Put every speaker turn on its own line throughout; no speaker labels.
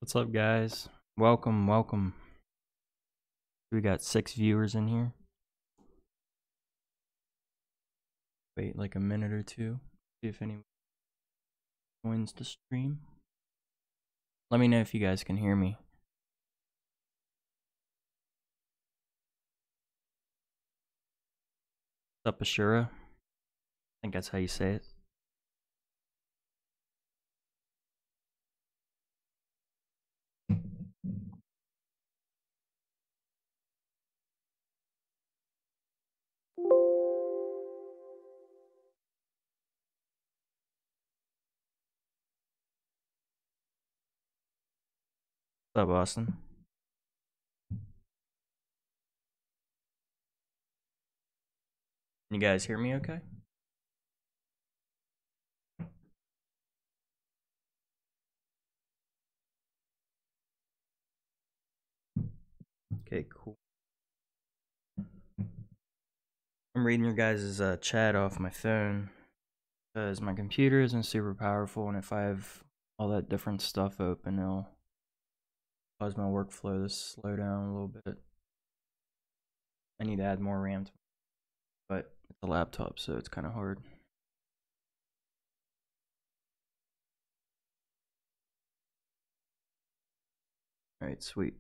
What's up, guys? Welcome. We got 6 viewers in here. Wait like a minute or two, see if anyone joins the stream. Let me know if you guys can hear me. What's up, Ashura? I think that's how you say it. What's up, Austin? Can you guys hear me okay? Okay, cool. I'm reading your guys' chat off my phone because my computer isn't super powerful, and if I have all that different stuff open, it'll cause my workflow to slow down a little bit. I need to add more RAM to it, but it's a laptop, so it's kind of hard. Alright, sweet.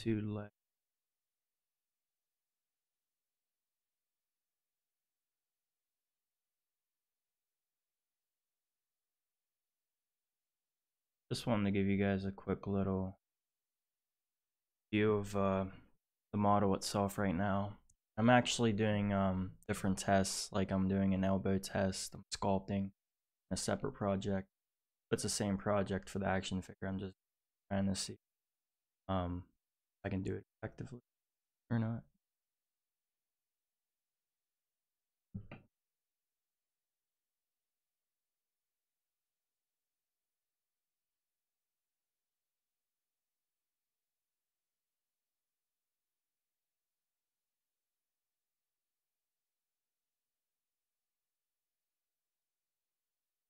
To let just wanted to give you guys a quick little view of the model itself right now. I'm actually doing different tests, like I'm doing an elbow test, I'm sculpting a separate project. It's the same project for the action figure. I'm just trying to see if I can do it effectively or not.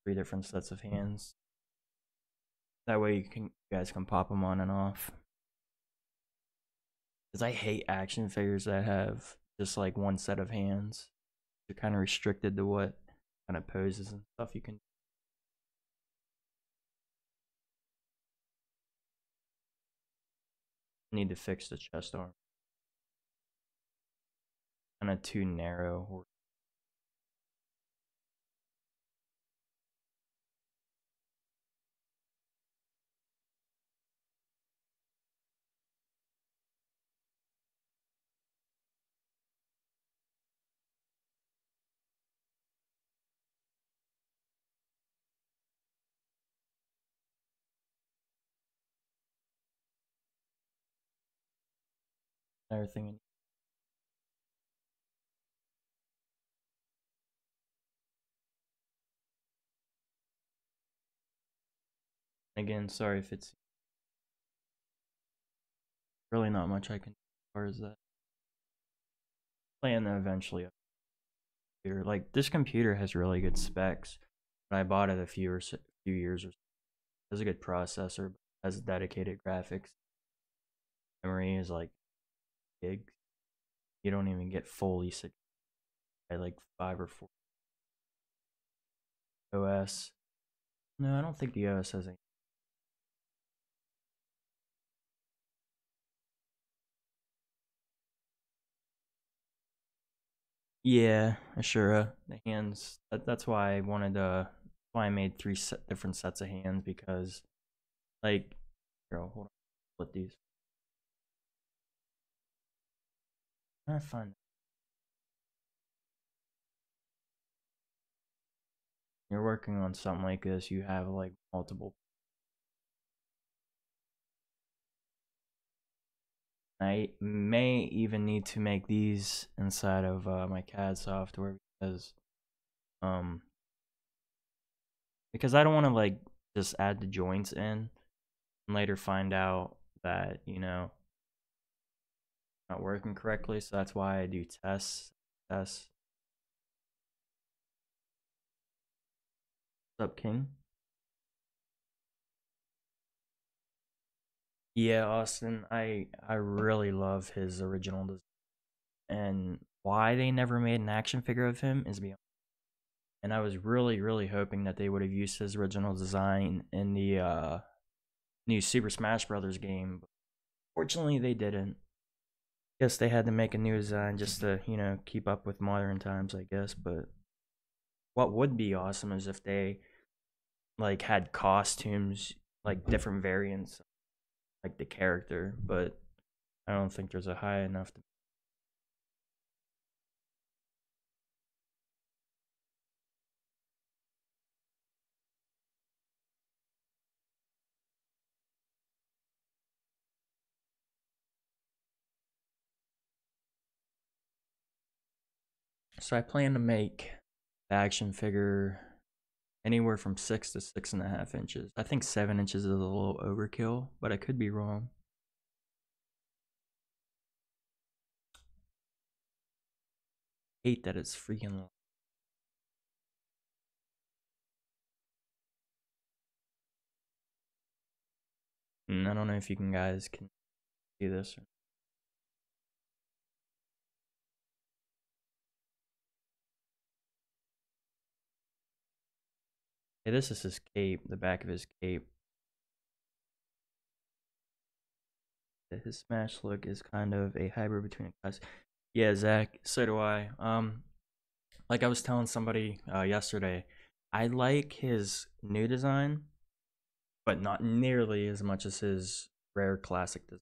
Three different sets of hands. That way you guys can pop them on and off. Because I hate action figures that have just like one set of hands. You're kind of restricted to what kind of poses and stuff you can. Need to fix the chest arm. Kind of too narrow. Everything. Again, sorry if it's really not much I can do as far as that. Plan to eventually upgrade. Like this computer has really good specs. But I bought it a few years or so. It has a good processor, has dedicated graphics. Memory is like big. You don't even get fully 6 by like 5 or 4. OS. No, I don't think the OS has any. Yeah, Ashura. The hands. That's why I wanted to. Why I made three different sets of hands, because, like, here, hold on, split these. I find you're working on something like this, you have like multiple. I may even need to make these inside of my CAD software um because I don't want to like just add the joints in and later find out that not working correctly, so that's why I do tests. What's up, King? Yeah, Austin, I really love his original design, and why they never made an action figure of him is beyond. And I was really hoping that they would have used his original design in the new Super Smash Brothers game. But fortunately, they didn't. Guess they had to make a new design just to, keep up with modern times, I guess. But what would be awesome is if they like had costumes, like different variants, like the character. But I don't think there's a high enough. So I plan to make the action figure anywhere from 6 to 6.5 inches. I think 7 inches is a little overkill, but I could be wrong. Hate that it's freaking long. And I don't know if you guys can see this. Hey, this is his cape, the back of his cape. His Smash look is kind of a hybrid between a class. Yeah, Zach, so do I. Like I was telling somebody yesterday, I like his new design, but not nearly as much as his rare classic design.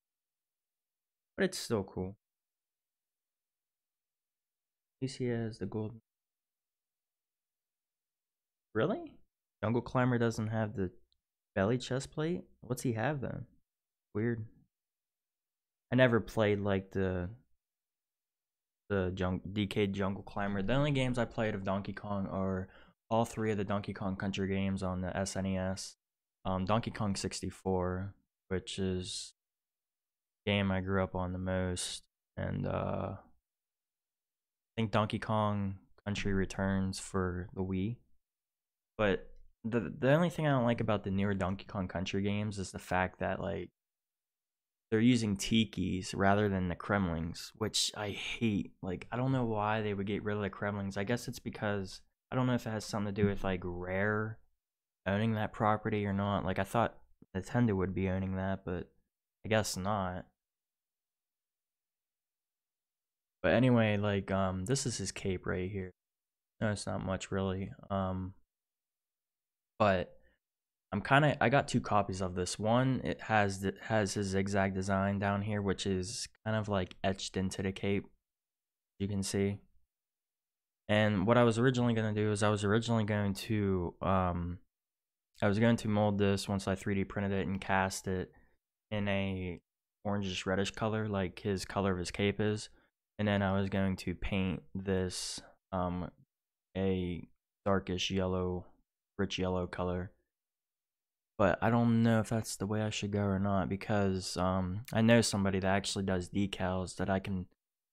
But it's still cool. At least he has the gold. Really? Jungle Climber doesn't have the belly chest plate? What's he have then? Weird. I never played like the DK Jungle Climber. The only games I played of Donkey Kong are all three of the Donkey Kong Country games on the SNES. Donkey Kong 64, which is the game I grew up on the most, and I think Donkey Kong Country Returns for the Wii. But the only thing I don't like about the newer Donkey Kong Country games is the fact that like they're using tikis rather than the Kremlings, which I hate. Like, I don't know why they would get rid of the Kremlings. I guess it's because I don't know if it has something to do with like Rare owning that property or not. Like, I thought Nintendo would be owning that, but I guess not. But anyway, like, this is his cape right here. No, it's not much really. But I got two copies of this. One, it has his zigzag design down here, which is kind of like etched into the cape. You can see. And what I was originally gonna do is I was going to mold this once I 3D printed it and cast it in a orangish reddish color, like his color of his cape is. And then I was going to paint this a darkish yellow, rich yellow color. But I don't know if that's the way I should go or not, because I know somebody that actually does decals that I can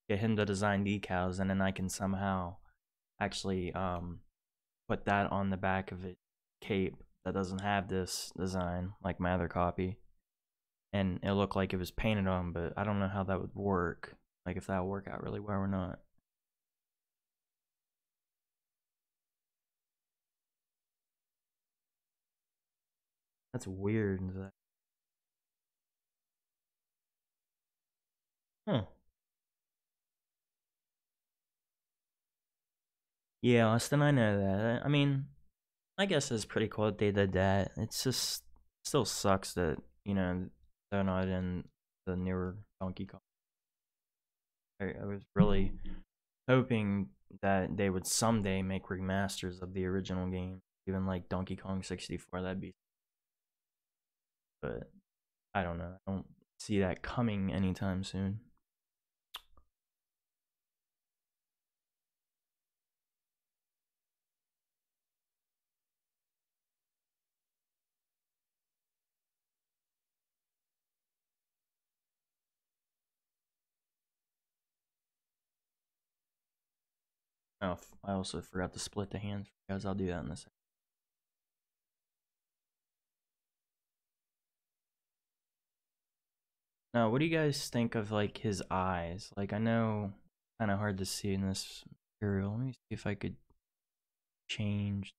get him to design decals, and then I can somehow actually put that on the back of it cape that doesn't have this design like my other copy, and it looked like it was painted on. But I don't know how that would work, like if that would work out really well or not. That's weird. Huh. Yeah, Austin, I know that. I mean, I guess it's pretty cool that they did that. It's just still sucks that, they're not in the newer Donkey Kong. I was really hoping that they would someday make remasters of the original game, even like Donkey Kong 64. That'd be, but I don't know. I don't see that coming anytime soon. Oh, I also forgot to split the hands, guys. I'll do that in a second. Now, what do you guys think of like his eyes? Like, I know, kind of hard to see in this material. Let me see if I could change.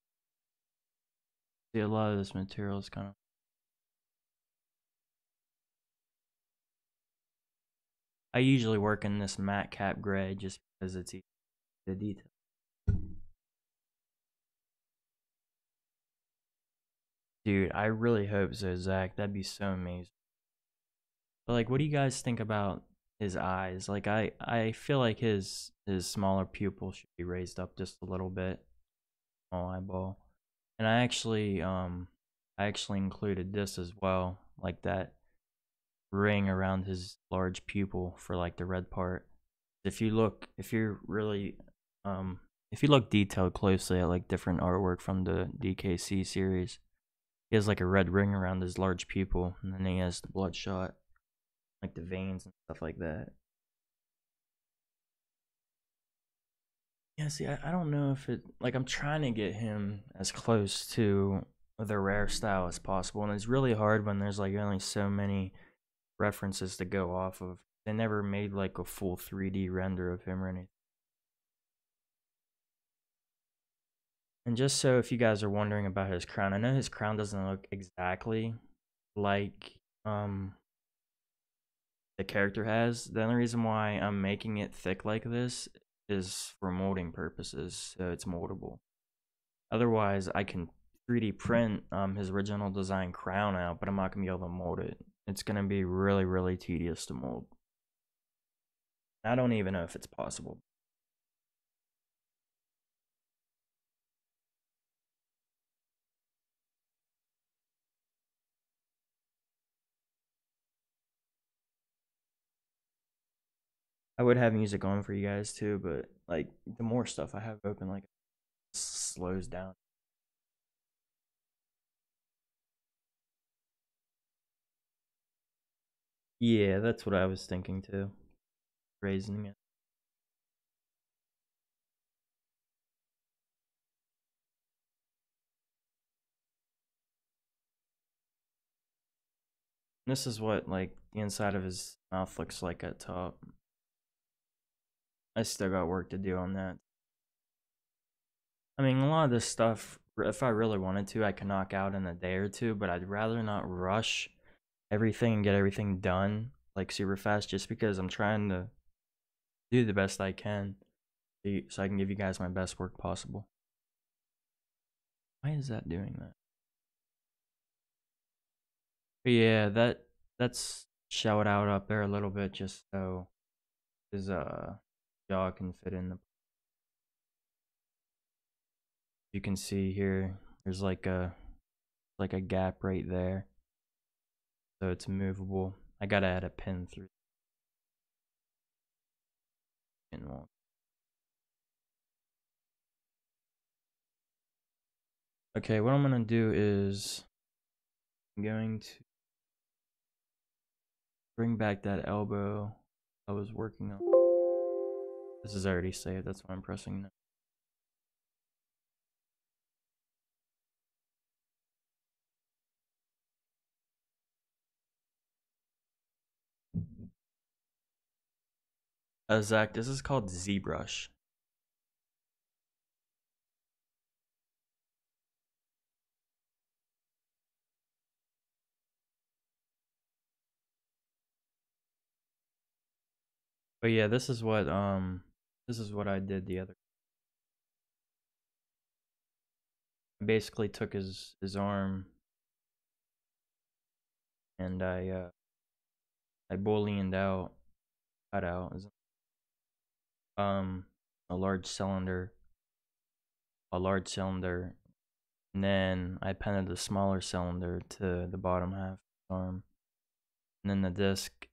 See, a lot of this material is kind of. I usually work in this matte cap gray just because it's easy to detail. Dude, I really hope so, Zach. That'd be so amazing. But like, what do you guys think about his eyes? Like, I feel like his smaller pupil should be raised up just a little bit. Small eyeball. And I actually included this as well, like that ring around his large pupil for like the red part. If you're really if you look detailed closely at like different artwork from the DKC series, he has like a red ring around his large pupil, and then he has the bloodshot, like the veins and stuff like that. Yeah, see, I don't know if it like I'm trying to get him as close to the rare style as possible, and it's really hard when there's like only so many references to go off of. They never made like a full 3D render of him or anything. And just so if you guys are wondering about his crown, I know his crown doesn't look exactly like the character has. The only reason why I'm making it thick like this is for molding purposes, so it's moldable. Otherwise, I can 3D print his original design crown out, but I'm not gonna be able to mold it. It's gonna be really, really tedious to mold. I don't even know if it's possible. I would have music on for you guys too, but like the more stuff I have open, like it slows down. Yeah, that's what I was thinking too. Raising it. This is what like the inside of his mouth looks like at top. I still got work to do on that. I mean, a lot of this stuff, if I really wanted to, I could knock out in a day or two, but I'd rather not rush everything and get everything done like super fast just because I'm trying to do the best I can so I can give you guys my best work possible. Why is that doing that? But yeah, that's shout out up there a little bit just so his jaw can fit in the. You can see here there's like a gap right there, so it's movable. I gotta add a pin through. Pin won't. Okay, what I'm gonna do is I'm going to bring back that elbow I was working on. This is already saved. That's why I'm pressing now. Zach, this is called ZBrush. But yeah, this is what I did the other. I basically took his arm and I booleaned out, cut out um a large cylinder, a large cylinder, and then I appended the smaller cylinder to the bottom half of the arm, and then the disc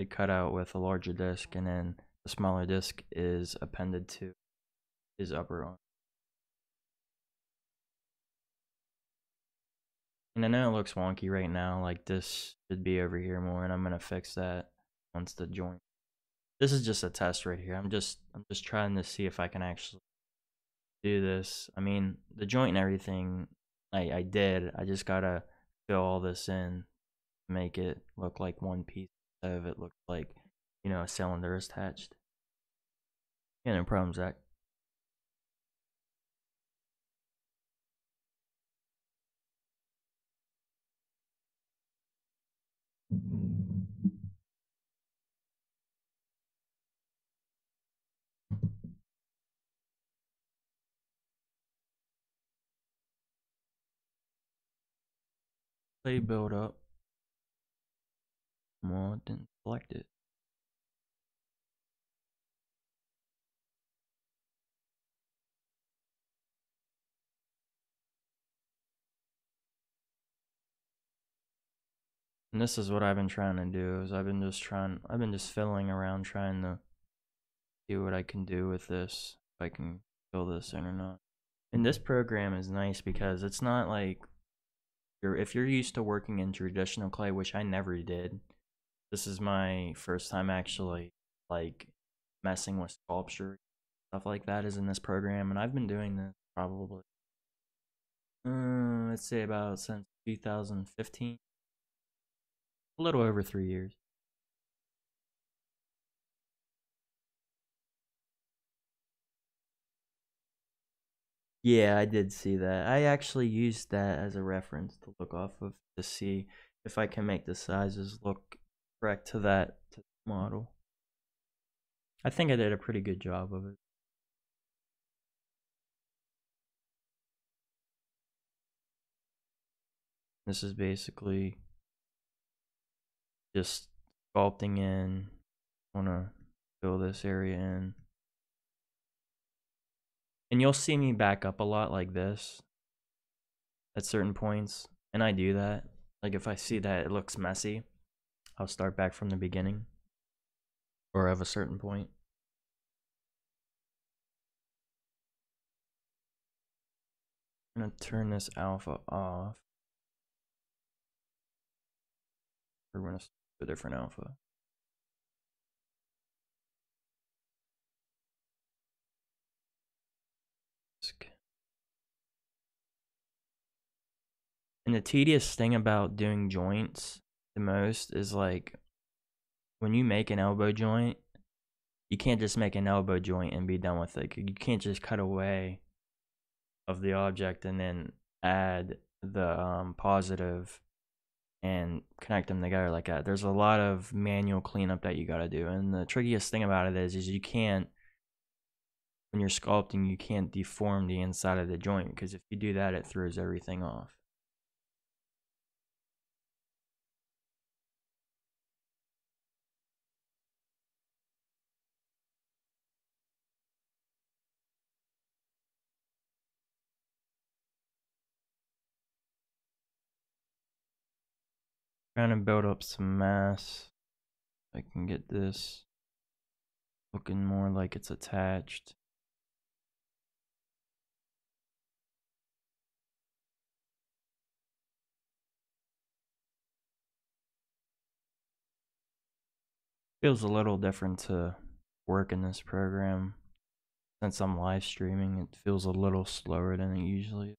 I cut out with a larger disc, and then the smaller disc is appended to his upper arm. And I know it looks wonky right now, like this should be over here more, and I'm gonna fix that once the joint. This is just a test right here. I'm just trying to see if I can actually do this. I mean, the joint and everything, I did. I just gotta fill all this in, make it look like one piece instead of it looks like, you know, a cylinder is attached. Yeah, no problem, Zach. Play build up. Well, it didn't select it. And this is what I've been trying to do, is I've been just fiddling around trying to see what I can do with this, if I can fill this in or not. And this program is nice because it's not like if you're used to working in traditional clay, which I never did. This is my first time actually like messing with sculpture, stuff like that is in this program, and I've been doing this probably let's say about since 2015, a little over 3 years. Yeah, I did see that. I actually used that as a reference to look off of to see if I can make the sizes look correct to that model. I think I did a pretty good job of it. This is basically just sculpting in. I want to fill this area in. And you'll see me back up a lot like this at certain points. And I do that. Like if I see that it looks messy, I'll start back from the beginning or of a certain point. I'm going to turn this alpha off. We're going to start a different alpha. And the tedious thing about doing joints the most is like when you make an elbow joint, you can't just make an elbow joint and be done with it. You can't just cut away of the object and then add the positive and connect them together like that. There's a lot of manual cleanup that you got to do, and the trickiest thing about it is you can't, when you're sculpting, you can't deform the inside of the joint, because if you do that, it throws everything off. Trying to build up some mass. I can get this looking more like it's attached. Feels a little different to work in this program. Since I'm live streaming, it feels a little slower than it usually is.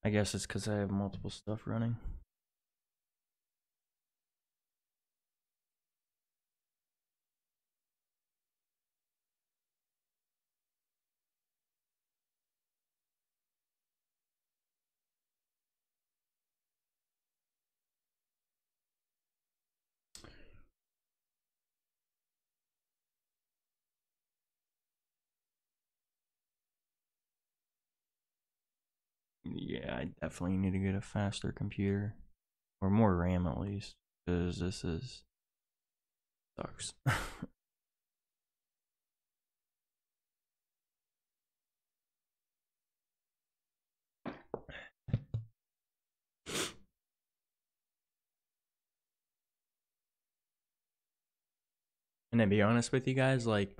I guess it's because I have multiple stuff running. Yeah, I definitely need to get a faster computer. Or more RAM at least. Because this is sucks. And to be honest with you guys, like,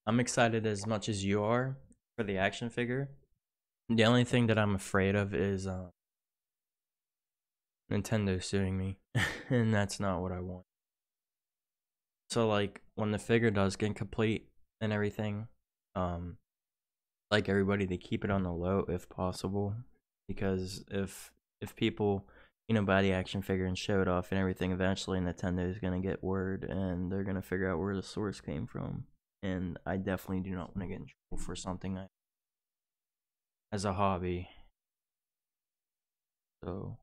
I'm excited as much as you are for the action figure. The only thing that I'm afraid of is Nintendo's suing me, and that's not what I want. So like when the figure does get complete and everything, um, like everybody to keep it on the low if possible, because if people buy the action figure and show it off and everything, eventually Nintendo is gonna get word and they're gonna figure out where the source came from, and I definitely do not want to get in trouble for something as a hobby. So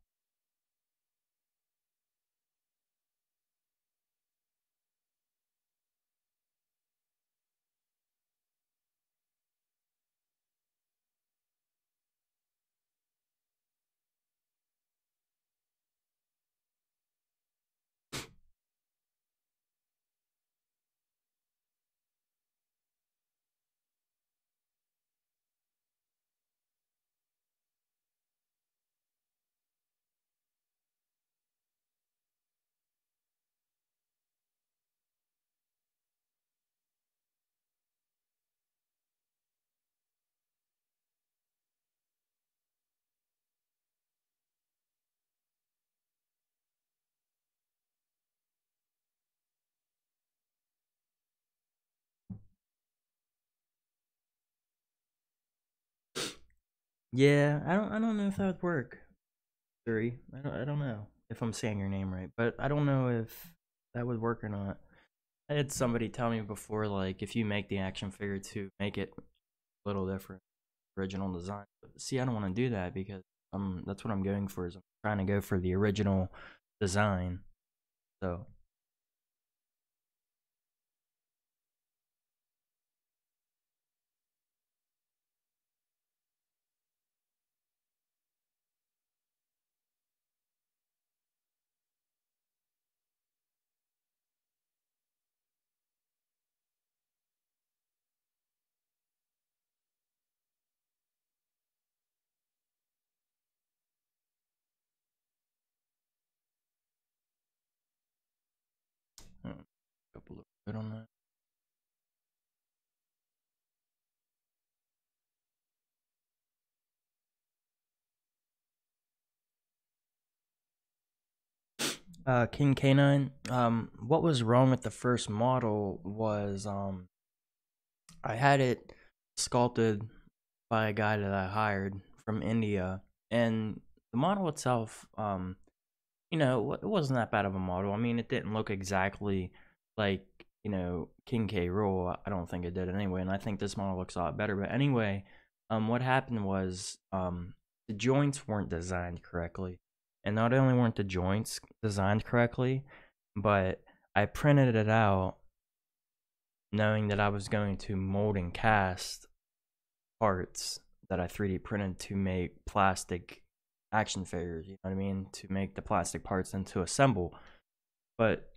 yeah, I don't know if that would work. Suri, I don't know if I'm saying your name right, but I don't know if that would work or not. I had somebody tell me before, like, if you make the action figure to make it a little different, original design. But see, I don't want to do that because that's what I'm going for. Is I'm trying to go for the original design. So couple of bit on that. King Canine. What was wrong with the first model was I had it sculpted by a guy that I hired from India, and the model itself, it wasn't that bad of a model. I mean, it didn't look exactly like King K. Rool. I don't think it did anyway, and I think this model looks a lot better. But anyway, what happened was the joints weren't designed correctly, and not only weren't the joints designed correctly, but I printed it out knowing that I was going to mold and cast parts that I 3D printed to make plastic action figures, you know what I mean? To make the plastic parts and to assemble. But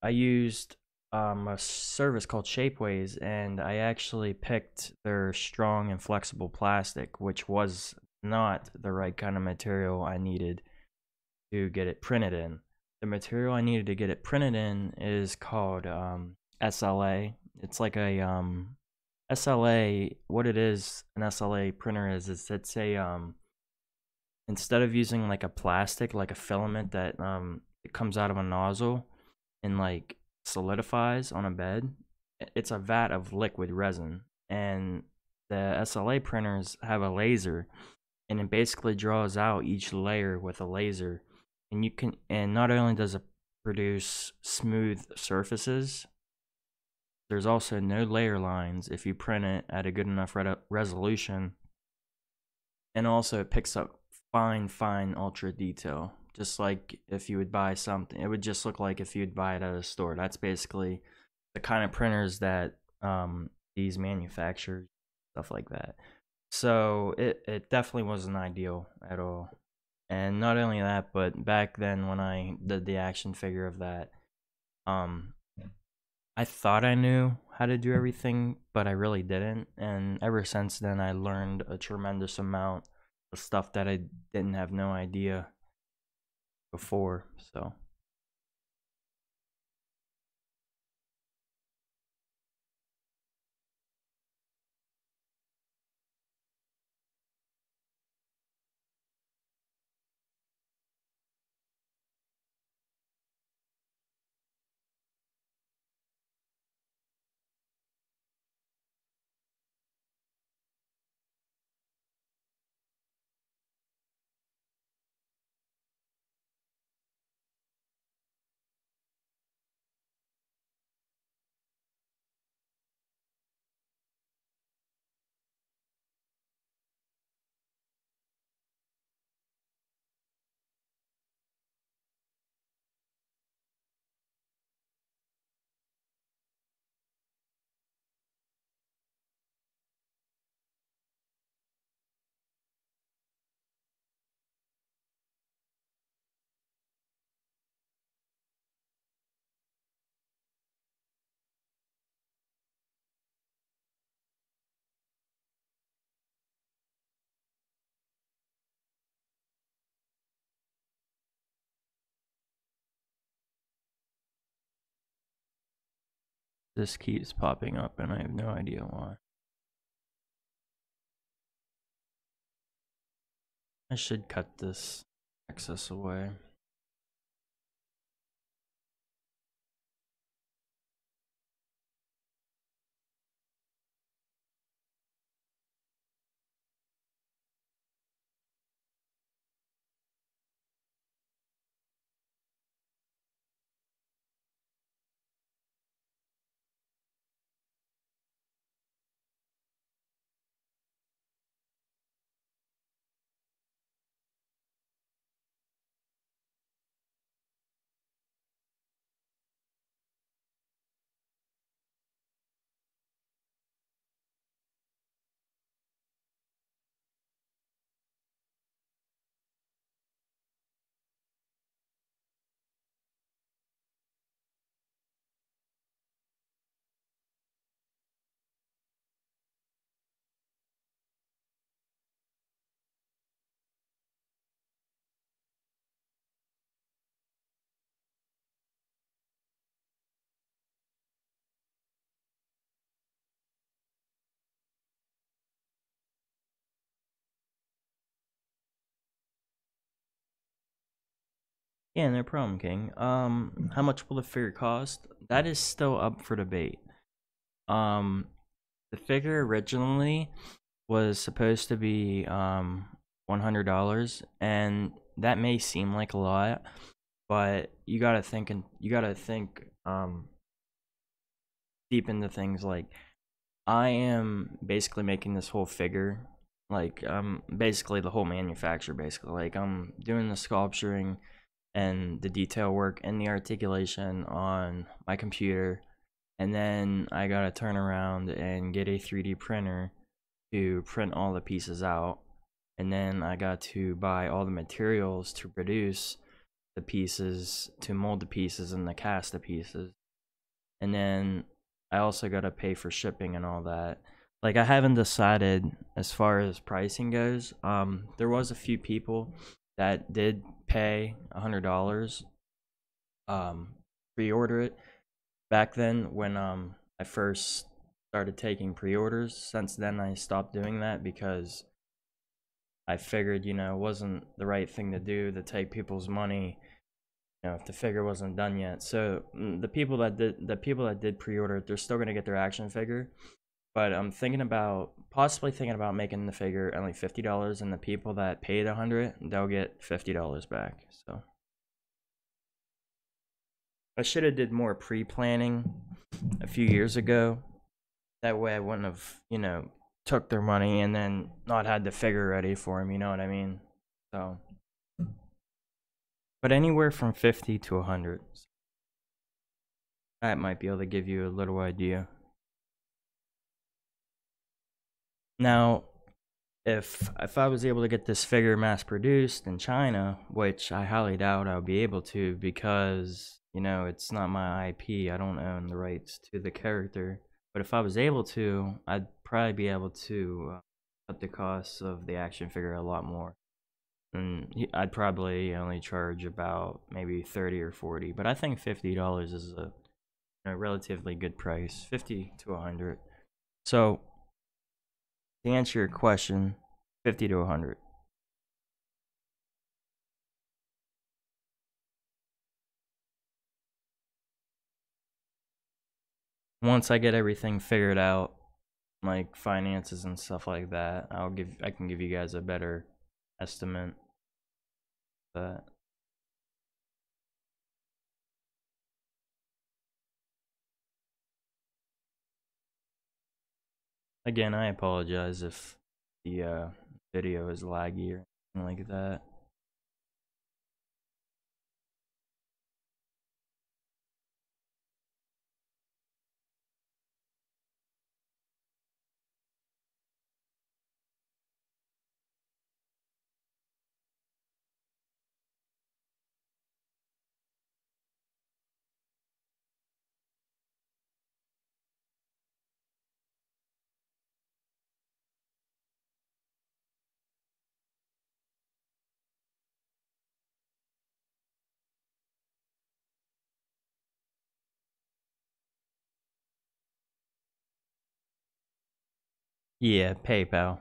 I used a service called Shapeways, and I actually picked their strong and flexible plastic, which was not the right kind of material I needed to get it printed in. The material I needed to get it printed in is called SLA. It's like a SLA. What it is, an SLA printer is it's a instead of using like a plastic, like a filament that it comes out of a nozzle and like solidifies on a bed, it's a vat of liquid resin. And the SLA printers have a laser, and it basically draws out each layer with a laser. And not only does it produce smooth surfaces, there's also no layer lines if you print it at a good enough resolution. And also it picks up fine ultra detail, just like if you would buy something. It would just look like if you'd buy it at a store. That's basically the kind of printers that these manufacturers, stuff like that. So it definitely wasn't ideal at all. And not only that, but back then when I did the action figure of that, um I thought I knew how to do everything, but I really didn't. And ever since then, I learned a tremendous amount of stuff that I didn't have no idea before. So, This keeps popping up and I have no idea why. I should cut this excess away. Yeah, no problem, King. How much will the figure cost? That is still up for debate. The figure originally was supposed to be $100, and that may seem like a lot, but you gotta think deep into things. Like, I am basically making this whole figure, like basically the whole manufacture. Basically, like I'm doing the sculpturing and the detail work and the articulation on my computer, and then I gotta turn around and get a 3D printer to print all the pieces out, and then I got to buy all the materials to produce the pieces, to mold the pieces and to cast the pieces, and then I also gotta pay for shipping and all that. Like, I haven't decided as far as pricing goes. There was a few people that did pay $100, pre-order it back then when I first started taking pre-orders. Since then I stopped doing that because I figured, you know, it wasn't the right thing to do to take people's money, you know, if the figure wasn't done yet. So the people that did pre-order, they're still gonna get their action figure. But I'm possibly thinking about making the figure only $50, and the people that paid $100, they'll get $50 back. So I should have did more pre-planning a few years ago. That way I wouldn't have, you know, took their money and then not had the figure ready for them, you know what I mean? So, but anywhere from 50 to 100. That might be able to give you a little idea. Now, if I was able to get this figure mass produced in China, which I highly doubt I'll be able to because, you know, it's not my IP. I don't own the rights to the character. But if I was able to, I'd probably be able to cut the costs of the action figure a lot more. And I'd probably only charge about maybe 30 or 40, but I think $50 is a relatively good price, 50 to 100. So, to answer your question, 50 to 100. Once I get everything figured out, like finances and stuff like that, I can give you guys a better estimate. But again, I apologize if the video is laggy or anything like that. Yeah, PayPal.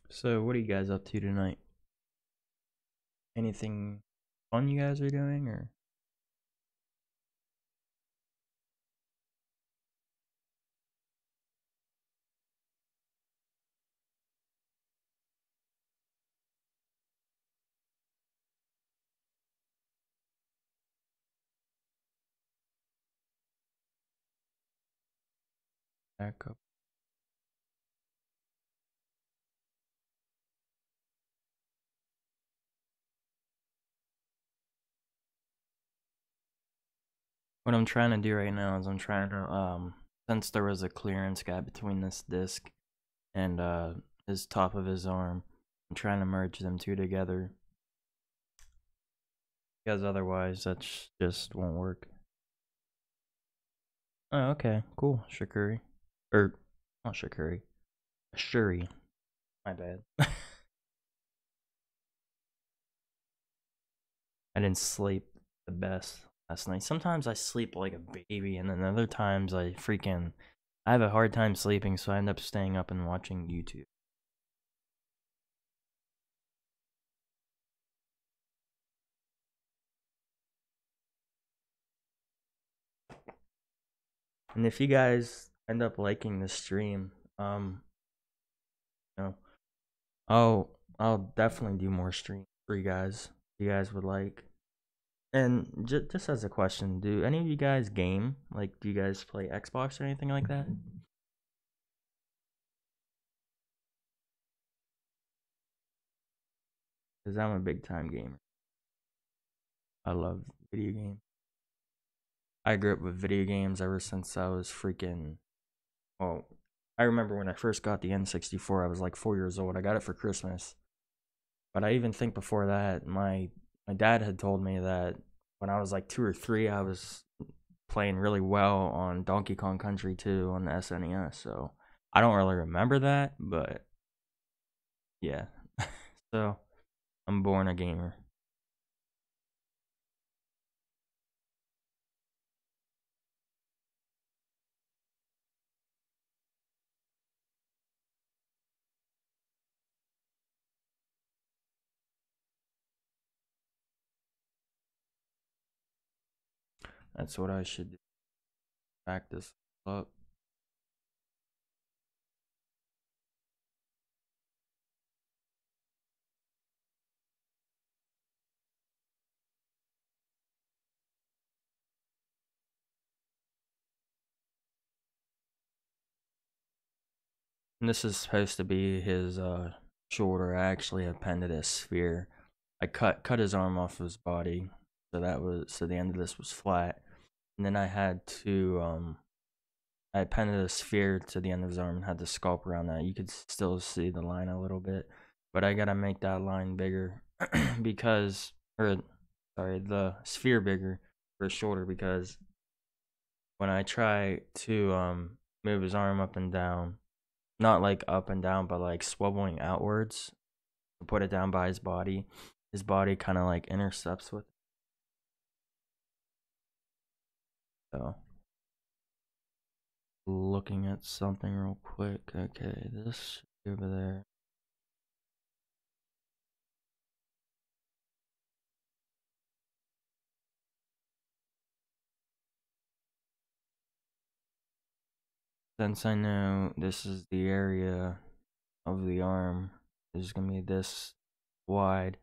So, what are you guys up to tonight? Anything fun you guys are doing, or? Back up. What I'm trying to do right now is I'm trying to since there was a clearance gap between this disc and his top of his arm, I'm trying to merge them two together. Because otherwise just won't work. Oh, okay, cool. Shikuri. Or not Shikuri. Shuri. My bad. I didn't sleep the best last night. Sometimes I sleep like a baby, and then other times I have a hard time sleeping, so I end up staying up and watching YouTube. And if you guys end up liking the stream, you know, I'll definitely do more streams for you guys. If you guys would like. And just as a question, do any of you guys game? Like, do you guys play Xbox or anything like that? Because I'm a big time gamer. I love video games. I grew up with video games ever since I was freaking. Well, I remember when I first got the N64, I was like 4 years old. I got it for Christmas. But I even think before that, my dad had told me that when I was like 2 or 3, I was playing really well on Donkey Kong Country 2 on the SNES. So I don't really remember that, but yeah. So I'm born a gamer. That's what I should do. Practice up. And this is supposed to be his shoulder. I actually appended a sphere. I cut his arm off his body, so the end of this was flat. And then I appended a sphere to the end of his arm and had to sculpt around that. You could still see the line a little bit, but I gotta make that line bigger because, or sorry, the sphere bigger for his shoulder, because when I try to move his arm up and down, not like up and down, but like swiveling outwards to put it down by his body kind of like intercepts with it. So, looking at something real quick. Okay, this should be over there. Since I know this is the area of the arm is gonna be this wide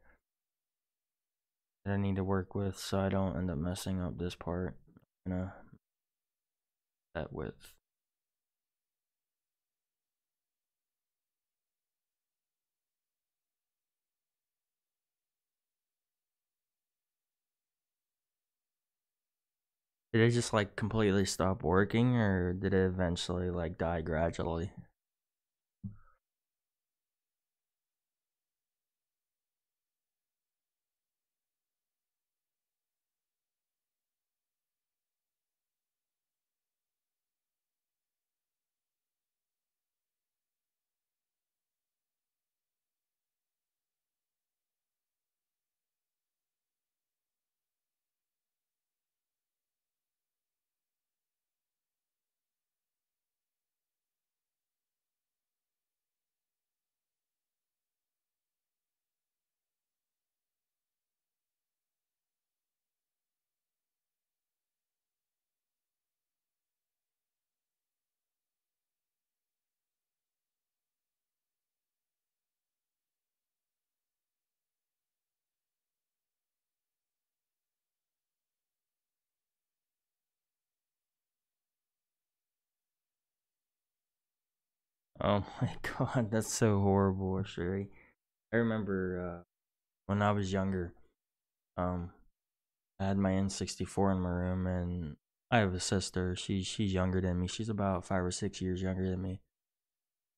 that I need to work with, so I don't end up messing up this part. I'm gonna that width. Did it just like completely stop working, or did it eventually like die gradually? Oh my god, that's so horrible, Sherry. I remember when I was younger, um, I had my N64 in my room, and I have a sister. She's younger than me. She's about 5 or 6 years younger than me,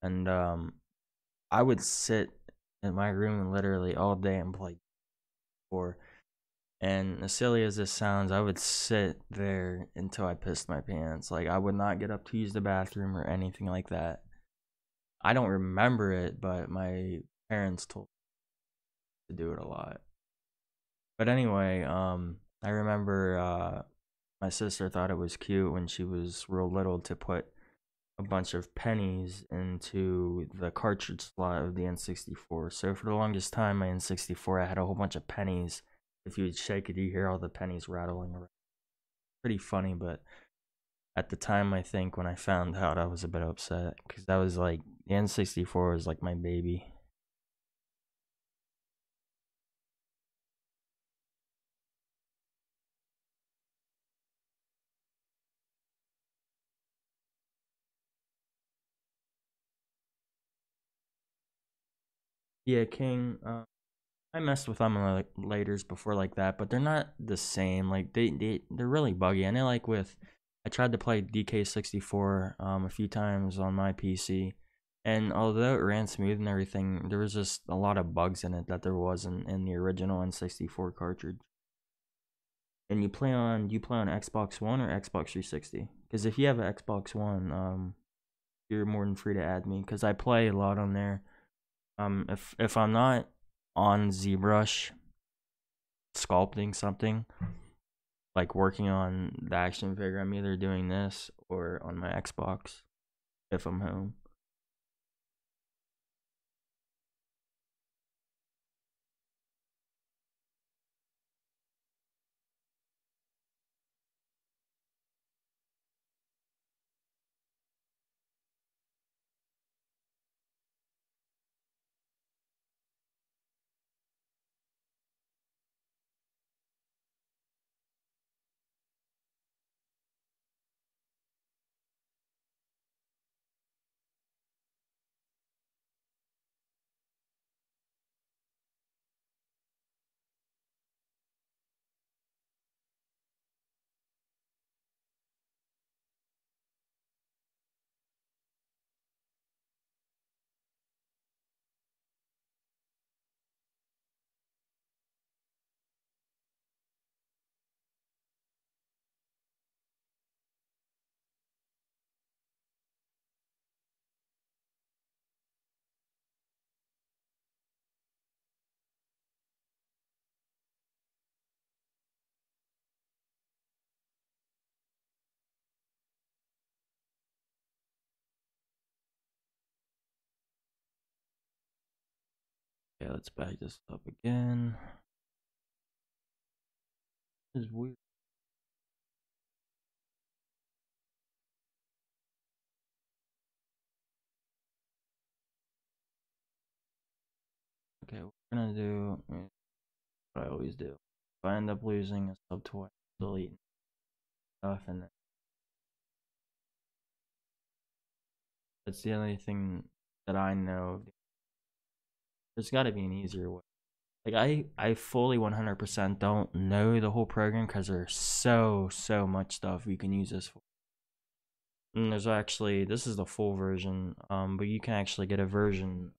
and I would sit in my room literally all day and play four. And as silly as this sounds, I would sit there until I pissed my pants. Like, I would not get up to use the bathroom or anything like that. I don't remember it, but my parents told me to do it a lot. But anyway, I remember my sister thought it was cute when she was real little to put a bunch of pennies into the cartridge slot of the N64. So for the longest time, my N64, I had a whole bunch of pennies. If you would shake it, you hear all the pennies rattling around. Pretty funny, but at the time, I think when I found out, I was a bit upset because that was like the N64 was like my baby. Yeah, King. I messed with emulators before like that, but they're not the same. Like they're really buggy. And I like with I tried to play DK64 a few times on my PC, and although it ran smooth and everything, there was just a lot of bugs in it that there wasn't in the original N64 cartridge. And you play on Xbox One or Xbox 360? Because if you have an Xbox One, you're more than free to add me because I play a lot on there. If I'm not on ZBrush sculpting something, like working on the action figure, I'm either doing this or on my Xbox if I'm home. let's back this up again. This is weird. Okay, what we're gonna do what I always do. If I end up losing a sub toy, delete stuff, and that's the only thing that I know. There's got to be an easier way. Like I fully 100% don't know the whole program because there's so much stuff you can use this for. And there's actually, this is the full version, but you can actually get a version.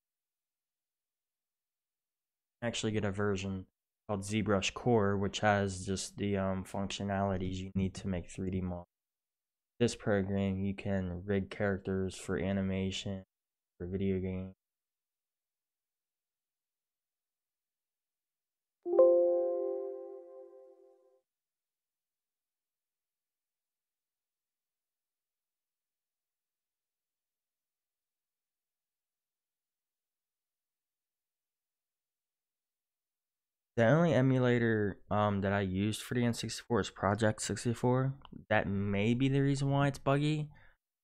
Called ZBrush Core, which has just the functionalities you need to make 3D models. This program, you can rig characters for animation, for video games. The only emulator that I used for the N64 is Project 64. That may be the reason why it's buggy.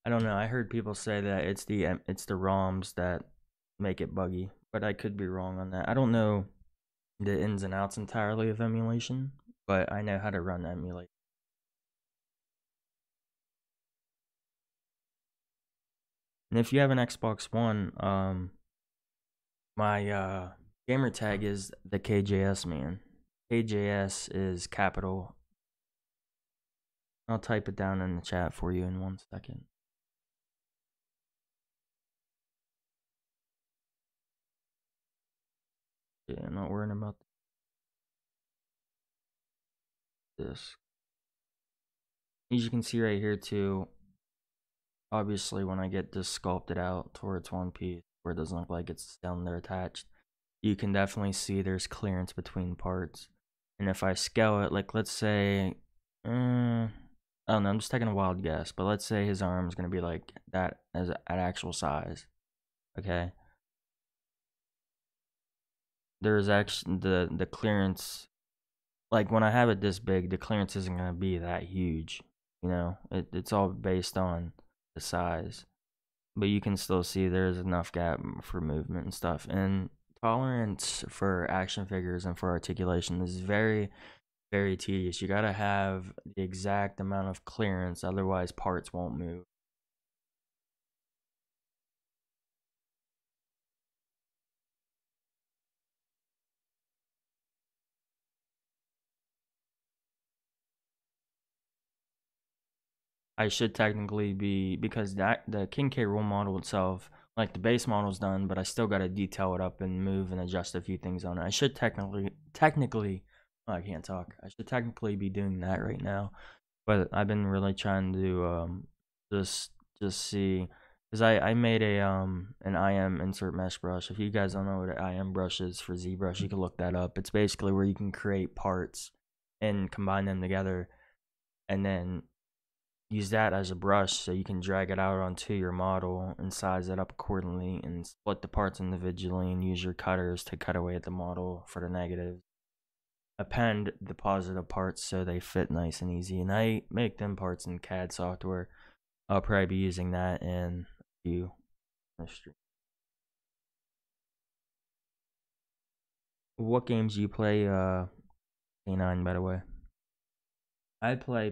I don't know. I heard people say that it's the ROMs that make it buggy, but I could be wrong on that. I don't know the ins and outs entirely of emulation, but I know how to run emulate. And if you have an Xbox One, my gamer tag is the KJS man. KJS is capital. I'll type it down in the chat for you in 1 second. Yeah, I'm not worrying about this. As you can see right here too, obviously when I get this sculpted out towards one piece where it doesn't look like it's down there attached, you can definitely see there's clearance between parts. And if I scale it, like let's say, I don't know, I'm just taking a wild guess, but let's say his arm is going to be like that as at actual size, okay? There's actually the clearance, like when I have it this big, the clearance isn't going to be that huge, you know? It's all based on the size. But you can still see there's enough gap for movement and stuff. And tolerance for action figures and for articulation is very, very tedious. You gotta have the exact amount of clearance, otherwise parts won't move. I should technically be, because that the King K. Rool model itself, like the base model's done, but I still gotta detail it up and move and adjust a few things on it. I should technically, oh, I can't talk. I should technically be doing that right now, but I've been really trying to just see, because I made a an IM insert mesh brush. If you guys don't know what an IM brush is for ZBrush, you can look that up. It's basically where you can create parts and combine them together, and then use that as a brush so you can drag it out onto your model and size it up accordingly and split the parts individually and use your cutters to cut away at the model for the negatives. Append the positive parts so they fit nice and easy, and I make them parts in CAD software. I'll probably be using that in a few. What games do you play, K9, by the way? I play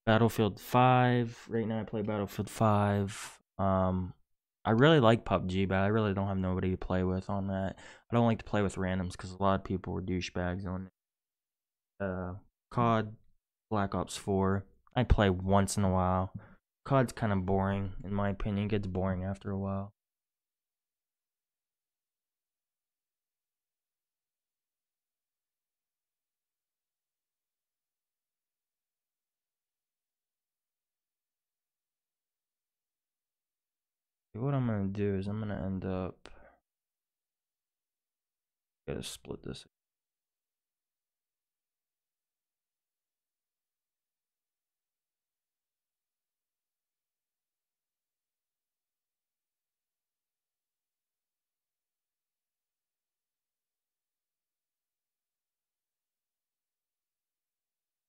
Battlefield 5. Right now I play Battlefield 5. I really like PUBG, but I really don't have nobody to play with on that. I don't like to play with randoms because a lot of people are douchebags on it. COD, Black Ops 4. I play once in a while. COD's kind of boring, in my opinion. It gets boring after a while. What I'm gonna do is I'm gonna end up, gotta split this.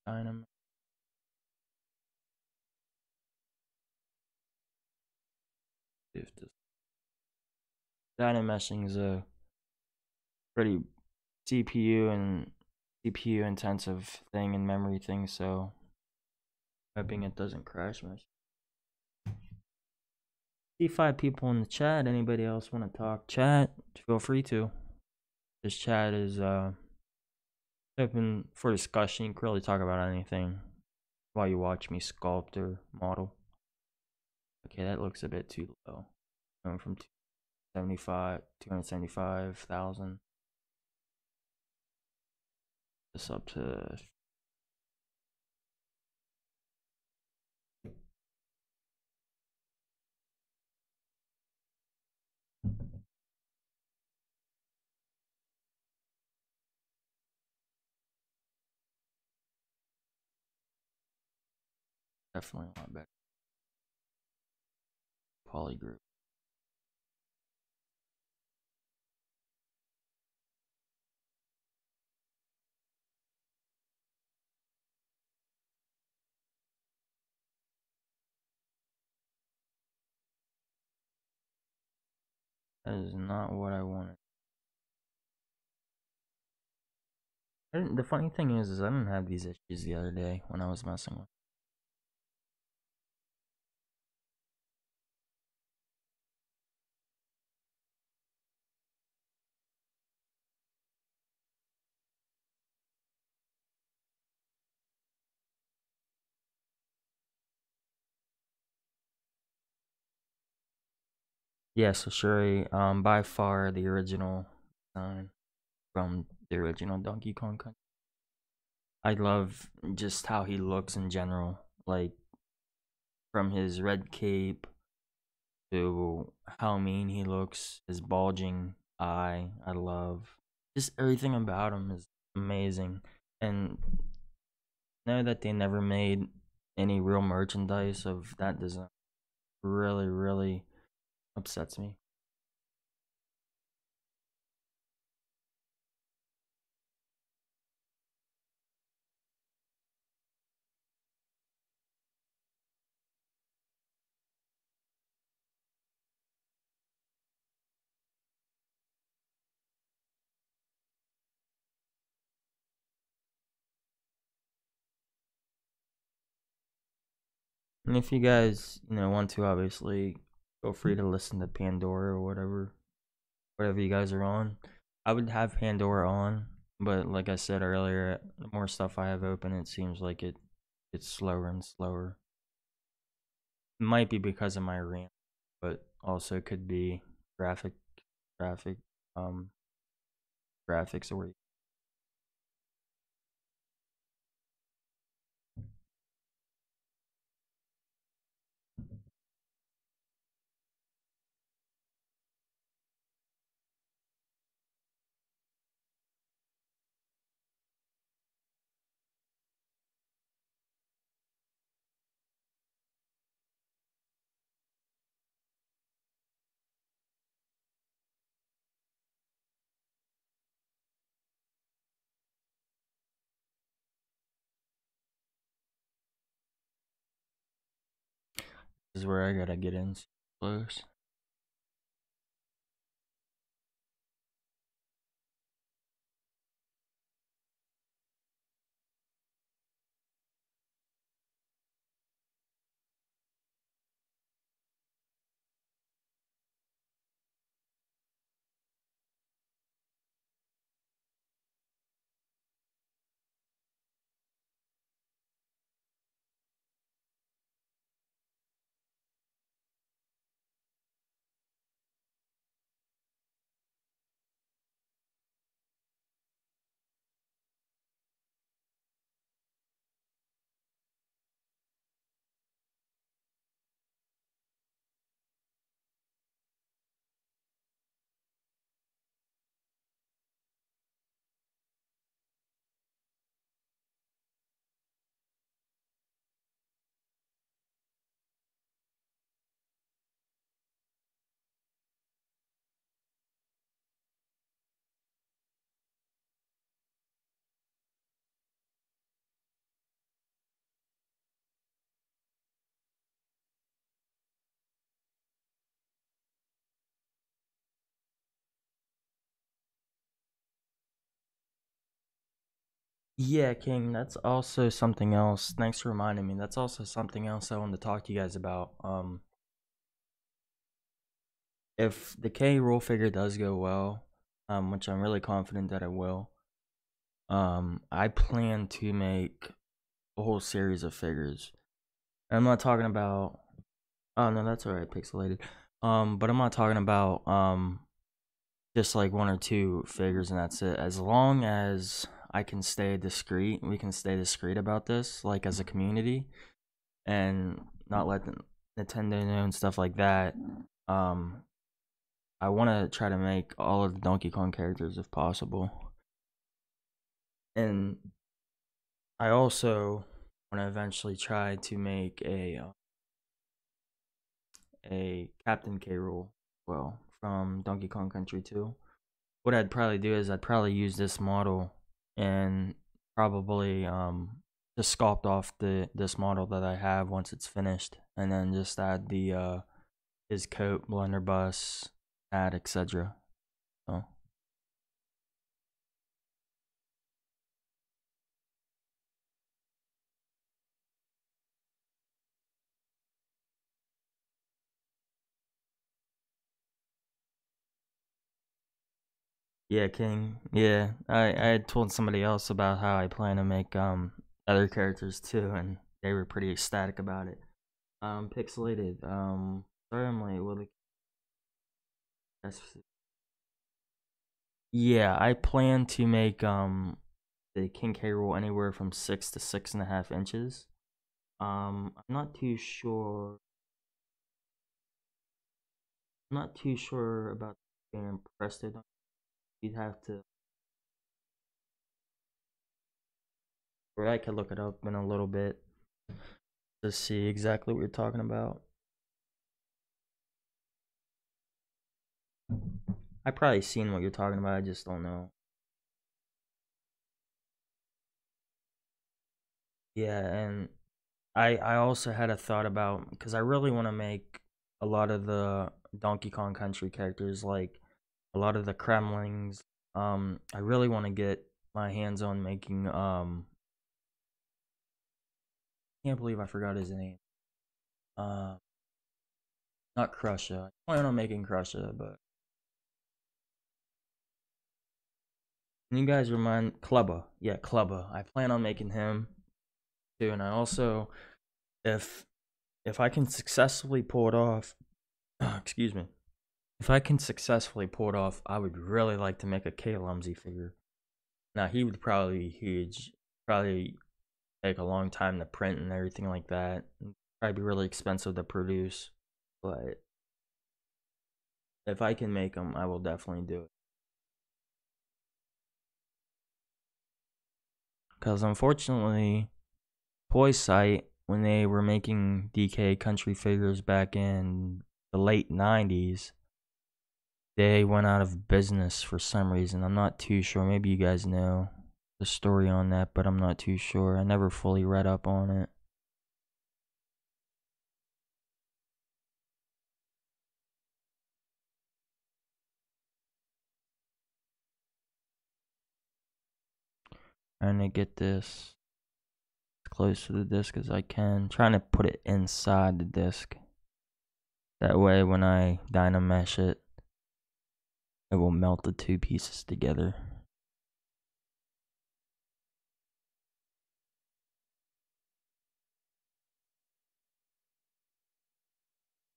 Dynam if this Dynameshing is a pretty CPU and CPU intensive thing and memory thing, so hoping it doesn't crash much. See 5 people in the chat. Anybody else want to talk? Chat, feel free to. This chat is open for discussion. You can really talk about anything while you watch me sculpt or model. Okay, that looks a bit too low. Going from 275,000. This up to definitely a lot better. Poly group. That is not what I wanted. The funny thing is I didn't have these issues the other day when I was messing with. Yes, Shuri, by far the original design from the original Donkey Kong Country. I love just how he looks in general, like from his red cape to how mean he looks, his bulging eye. I love just everything about him is amazing. And know that they never made any real merchandise of that design really, really upsets me. And if you guys, want to, obviously, feel free to listen to Pandora or whatever you guys are on. I would have Pandora on, but like I said earlier, the more stuff I have open, it seems like it's slower and slower. It might be because of my RAM, but also could be graphic, graphic, um, graphics or this is where I gotta get in close. Yeah, King, that's also something else. Thanks for reminding me. That's also something else I wanted to talk to you guys about. If the K roll figure does go well, which I'm really confident that it will, I plan to make a whole series of figures. And I'm not talking about. Oh no, that's alright, pixelated. But I'm not talking about just like one or two figures and that's it. As long as I can stay discreet, we can stay discreet about this, like as a community, and not let Nintendo know and stuff like that. Um, I want to try to make all of the Donkey Kong characters if possible, and I also want to eventually try to make a Captain K. Rool, well, from Donkey Kong Country 2. What I'd probably do is I'd probably use this model and probably just sculpt off this model that I have once it's finished, and then just add the his coat, blunderbuss, hat, etc. So yeah, King. Yeah, I had told somebody else about how I plan to make other characters too, and they were pretty ecstatic about it. Pixelated. Sorry, I'm late. Well, yeah, I plan to make the King K roll anywhere from 6 to 6.5 inches. I'm not too sure. I'm not too sure about being pressed it. You'd have to, or I could look it up in a little bit to see exactly what you're talking about. I probably seen what you're talking about. I just don't know. Yeah, and I also had a thought about because I really want to make a lot of the Donkey Kong Country characters, like a lot of the Kremlings. I really want to get my hands on making can't believe I forgot his name. Uh, not Crusher. I plan on making Crusher, but can you guys remind Clubber? Yeah, Clubber. I plan on making him too, and I also if if I can successfully pull it off, excuse me. If I can successfully pull it off, I would really like to make a K Lumsy figure. Now he would probably be huge. Probably take a long time to print and everything like that. Probably be really expensive to produce. But if I can make them, I will definitely do it. Because unfortunately, Toy Site, when they were making DK country figures back in the late 90s, they went out of business for some reason. I'm not too sure. Maybe you guys know the story on that, but I'm not too sure. I never fully read up on it. Trying to get this as close to the disc as I can. Trying to put it inside the disc. That way, when I dynamesh it, it will melt the two pieces together.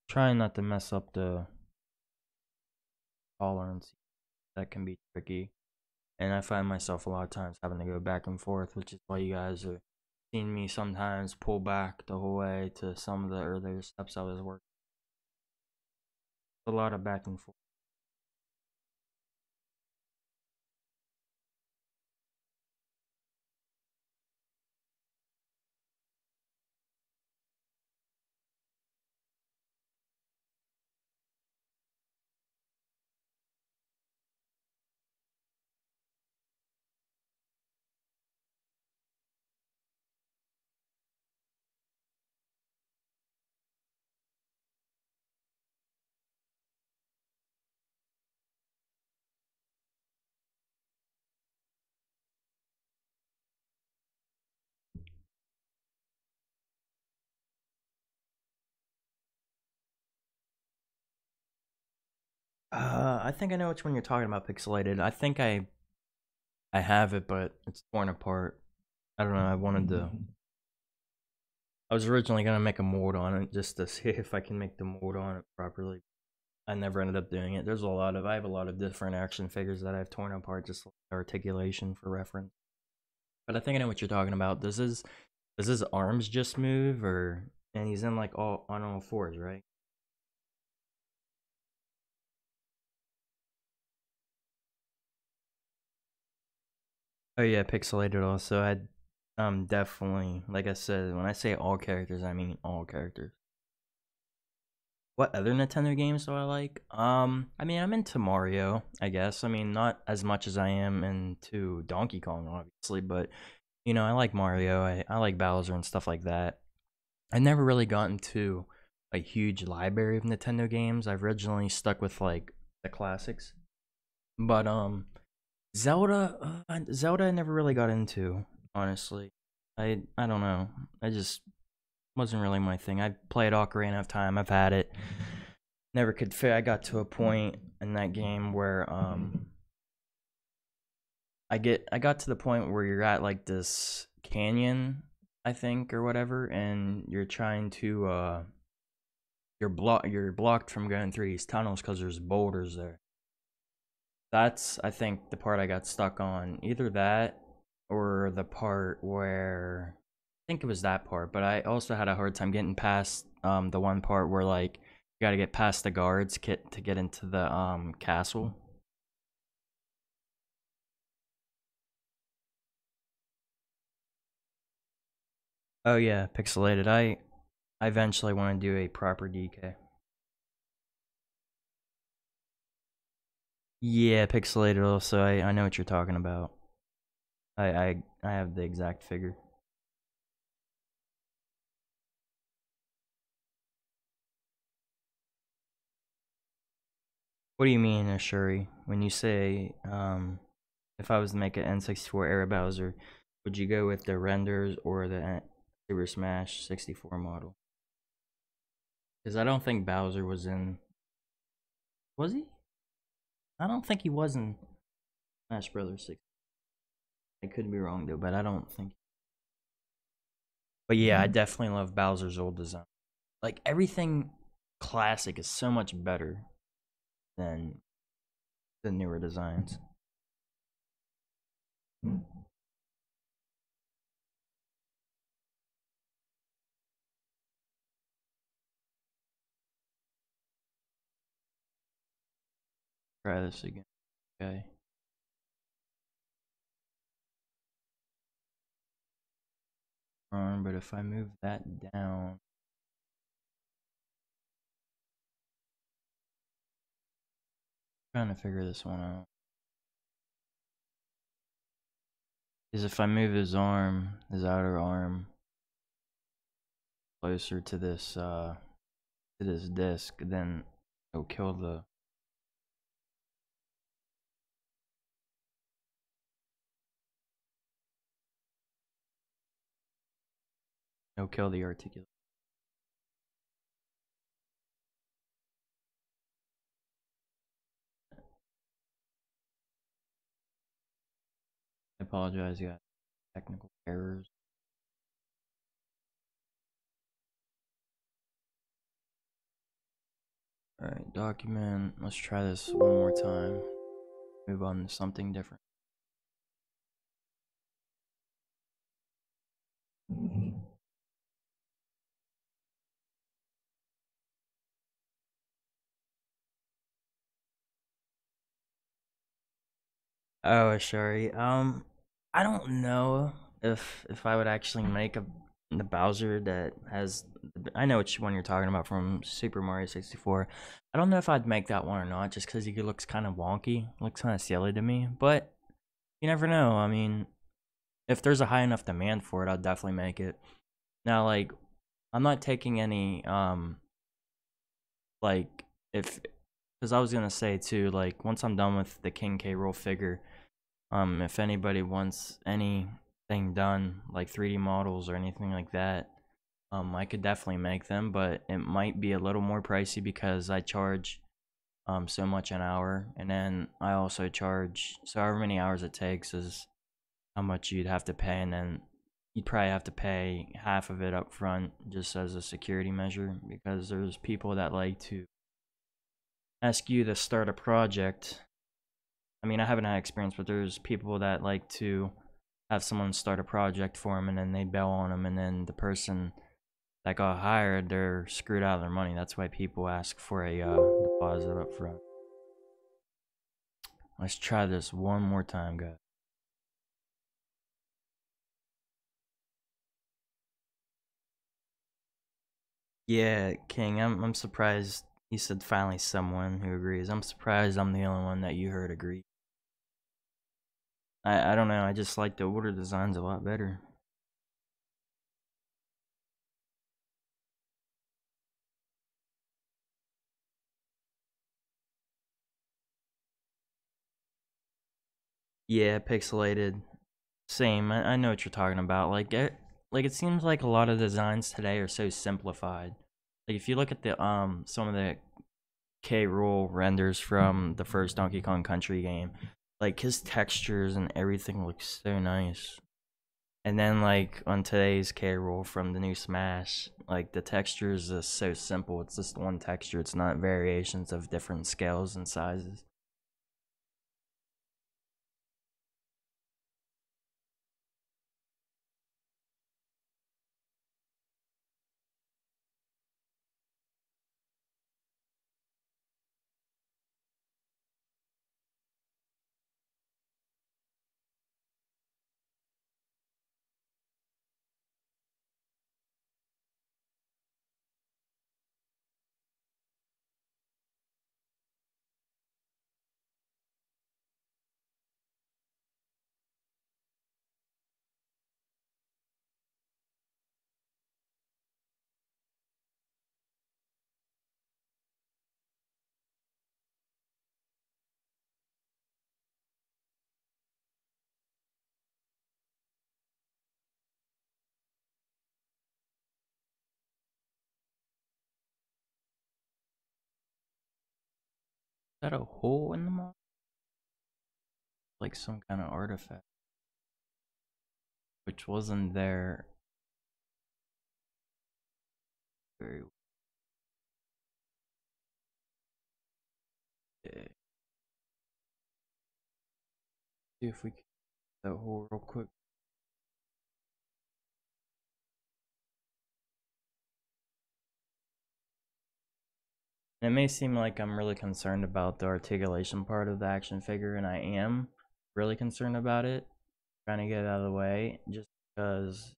Trying not to mess up the tolerance. That can be tricky. And I find myself a lot of times having to go back and forth, which is why you guys are seeing me sometimes pull back the whole way to some of the earlier steps I was working. A lot of back and forth. I think I know which one you're talking about, pixelated. I think I have it, but it's torn apart. I don't know. I was originally gonna make a mold on it just to see if I can make the mold on it properly. I never ended up doing it. I have a lot of different action figures that I've torn apart just like articulation for reference. But I think I know what you're talking about. Does his arms just move, or and he's in like all on all fours, right? Oh yeah, pixelated also. I definitely, like I said, when I say all characters, I mean all characters. What other Nintendo games do I like? I mean, I'm into Mario, I guess. I mean, not as much as I am into Donkey Kong, obviously, but you know, I like Mario. I like Bowser and stuff like that. I never really got into a huge library of Nintendo games. I've originally stuck with like the classics, but Zelda, I never really got into. Honestly, I don't know. I just wasn't really my thing. I played Ocarina of Time. I've had it. Never could fit. I got to a point in that game where I got to the point where you're at like this canyon, I think, or whatever, and you're trying to you're blocked from going through these tunnels because there's boulders there. That's, I think, the part I got stuck on. Either that or the part where I think it was that part, but I also had a hard time getting past the one part where like you got to get past the guards kit to get into the castle. Oh yeah, pixelated. I eventually want to do a proper DK. Yeah, pixelated also. I know what you're talking about. I have the exact figure. What do you mean, Ashuri? When you say if I was to make an N64 era Bowser, would you go with the renders or the Super Smash 64 model? Because I don't think Bowser was in. Was he? I don't think he was in Smash Brothers 6. I could be wrong though, but I don't think. But yeah, I definitely love Bowser's old design. Like everything classic is so much better than the newer designs. Try this again. Okay. But if I move that down, I'm trying to figure this one out. Is if I move his outer arm, closer to this disc, then it'll kill the articulate. I apologize, guys. Technical errors. Alright, document. Let's try this one more time. Move on to something different. Oh, sorry. I don't know if I would actually make a the Bowser that has. I know which one you're talking about from Super Mario 64. I don't know if I'd make that one or not, just because he looks kind of wonky, looks kind of silly to me. But you never know. I mean, if there's a high enough demand for it, I'll definitely make it. Now, like, I'm not taking any like if because I was gonna say too, like once I'm done with the King K. Rool figure. If anybody wants anything done, like 3D models or anything like that, I could definitely make them, but it might be a little more pricey because I charge so much an hour, and then I also charge, so however many hours it takes is how much you'd have to pay, and then you'd probably have to pay half of it up front just as a security measure, because there's people that like to ask you to start a project. I mean, I haven't had experience, but there's people that like to have someone start a project for them, and then they bail on them, and then the person that got hired, they're screwed out of their money. That's why people ask for a deposit up front. Let's try this one more time, guys. Yeah, King, I'm surprised he said finally someone who agrees. I'm surprised I'm the only one that you heard agree. I don't know, I just like the order designs a lot better. Yeah, pixelated. Same. I know what you're talking about. Like it seems like a lot of designs today are so simplified. Like if you look at the some of the K. Rool renders from the first Donkey Kong Country game, like his textures and everything looks so nice. And then like on today's K. Rool from the new Smash, like the texture is just so simple. It's just one texture. It's not variations of different scales and sizes. Is that a hole in the model? Like some kind of artifact, which wasn't there very well. See if we can get that hole real quick. It may seem like I'm really concerned about the articulation part of the action figure, and I am really concerned about it. Trying to get it out of the way, just because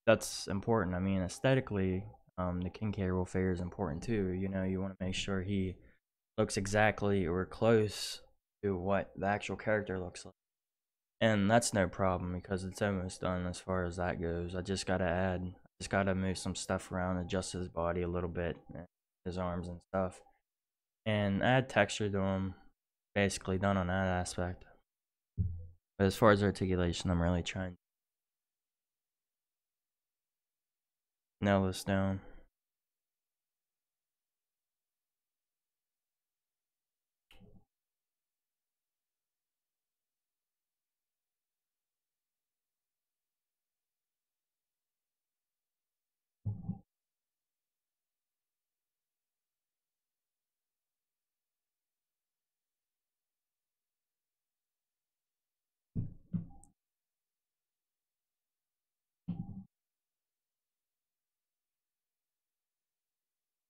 that's important. I mean, aesthetically, the King K. Rool figure is important too. You know, you want to make sure he looks exactly or close to what the actual character looks like. And that's no problem because it's almost done as far as that goes. I just gotta just gotta move some stuff around, adjust his body a little bit, his arms and stuff, and add texture to him. Basically done on that aspect. But as far as articulation, I'm really trying to nail this down.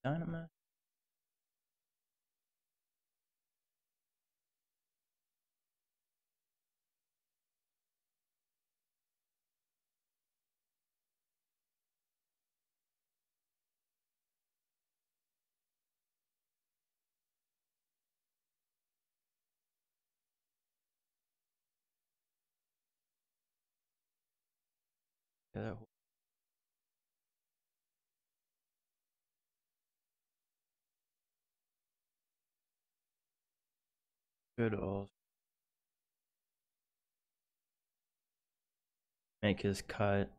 Dynamite. Yeah, that could also make his cut,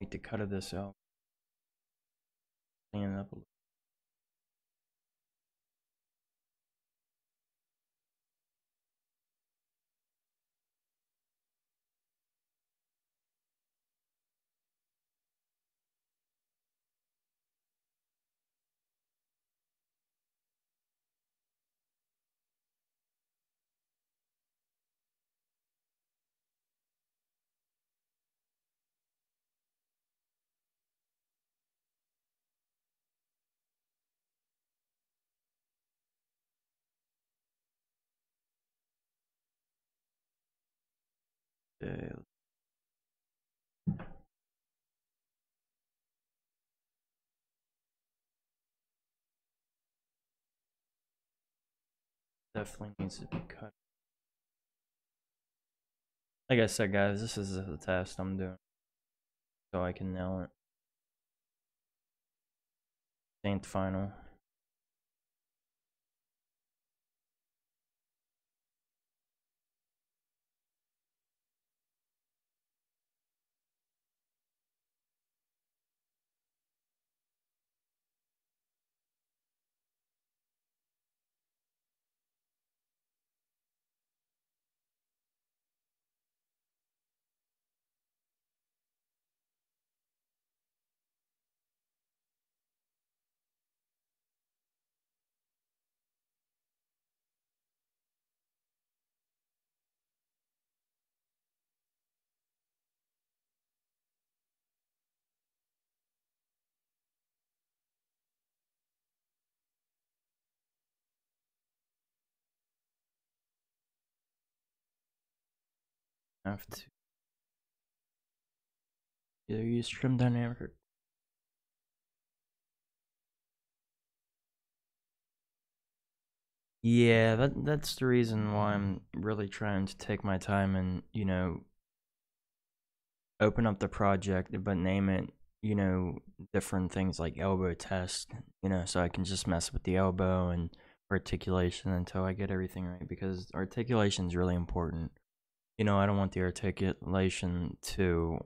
make the cut of this out, clean it up a little. Okay. Definitely needs to be cut. Like I said, guys, this is the test I'm doing, so I can nail it. Ain't final. I have to either use trim dynamic or yeah, that's the reason why I'm really trying to take my time and, open up the project, but name it, different things like elbow test, so I can just mess with the elbow and articulation until I get everything right, because articulation is really important. I don't want the articulation to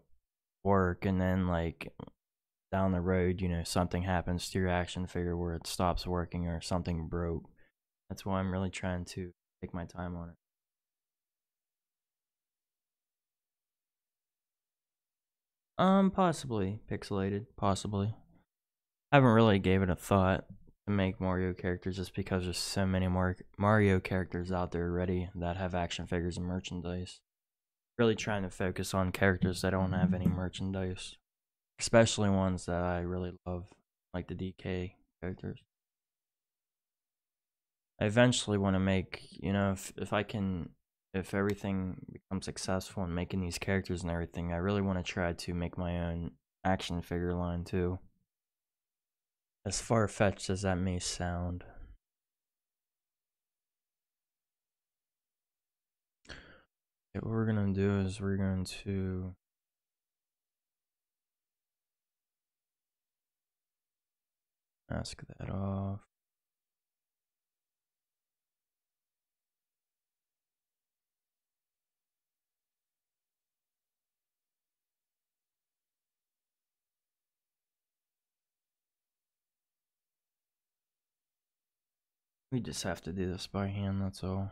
work and then, like, down the road, something happens to your action figure where it stops working or something broke. That's why I'm really trying to take my time on it. Possibly pixelated, possibly. I haven't really gave it a thought to make Mario characters just because there's so many more Mario characters out there already that have action figures and merchandise. Really trying to focus on characters that don't have any merchandise, especially ones that I really love, like the DK characters. I eventually want to make, if I can, if everything becomes successful in making these characters and everything, I really want to try to make my own action figure line too. As far fetched as that may sound. Okay, what we're gonna do is we're going to mask that off. We just have to do this by hand, that's all.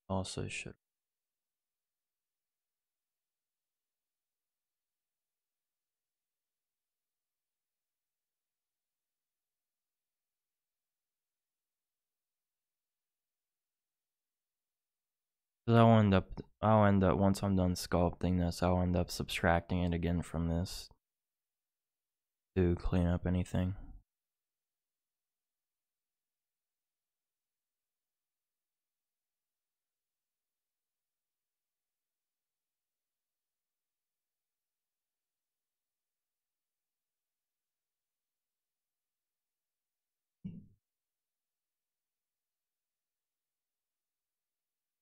Also should. Cause I'll end up once I'm done sculpting this, I'll end up subtracting it again from this to clean up anything.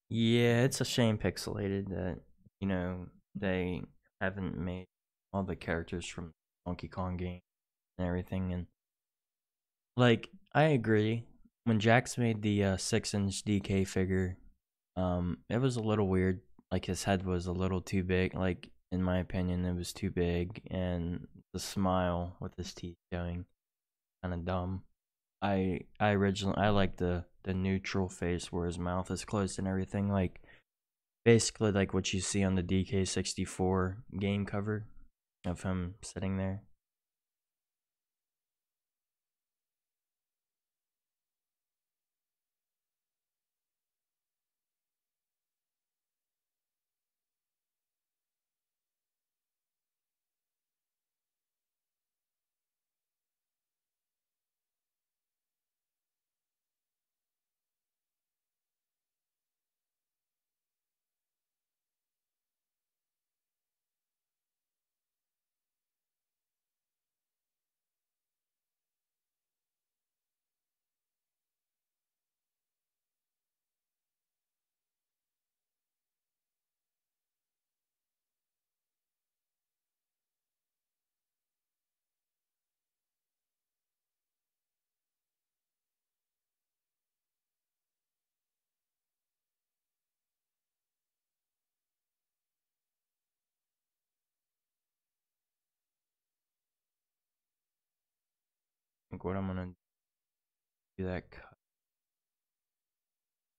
Yeah, it's a shame pixelated that, they haven't made all the characters from Donkey Kong game and everything. And, like, I agree. When Jax made the 6-inch DK figure, it was a little weird. Like, his head was a little too big. Like, in my opinion, it was too big. And the smile with his teeth showing, kind of dumb. I like the neutral face where his mouth is closed and everything, like basically like what you see on the DK64 game cover of him sitting there. what I'm gonna do that cut.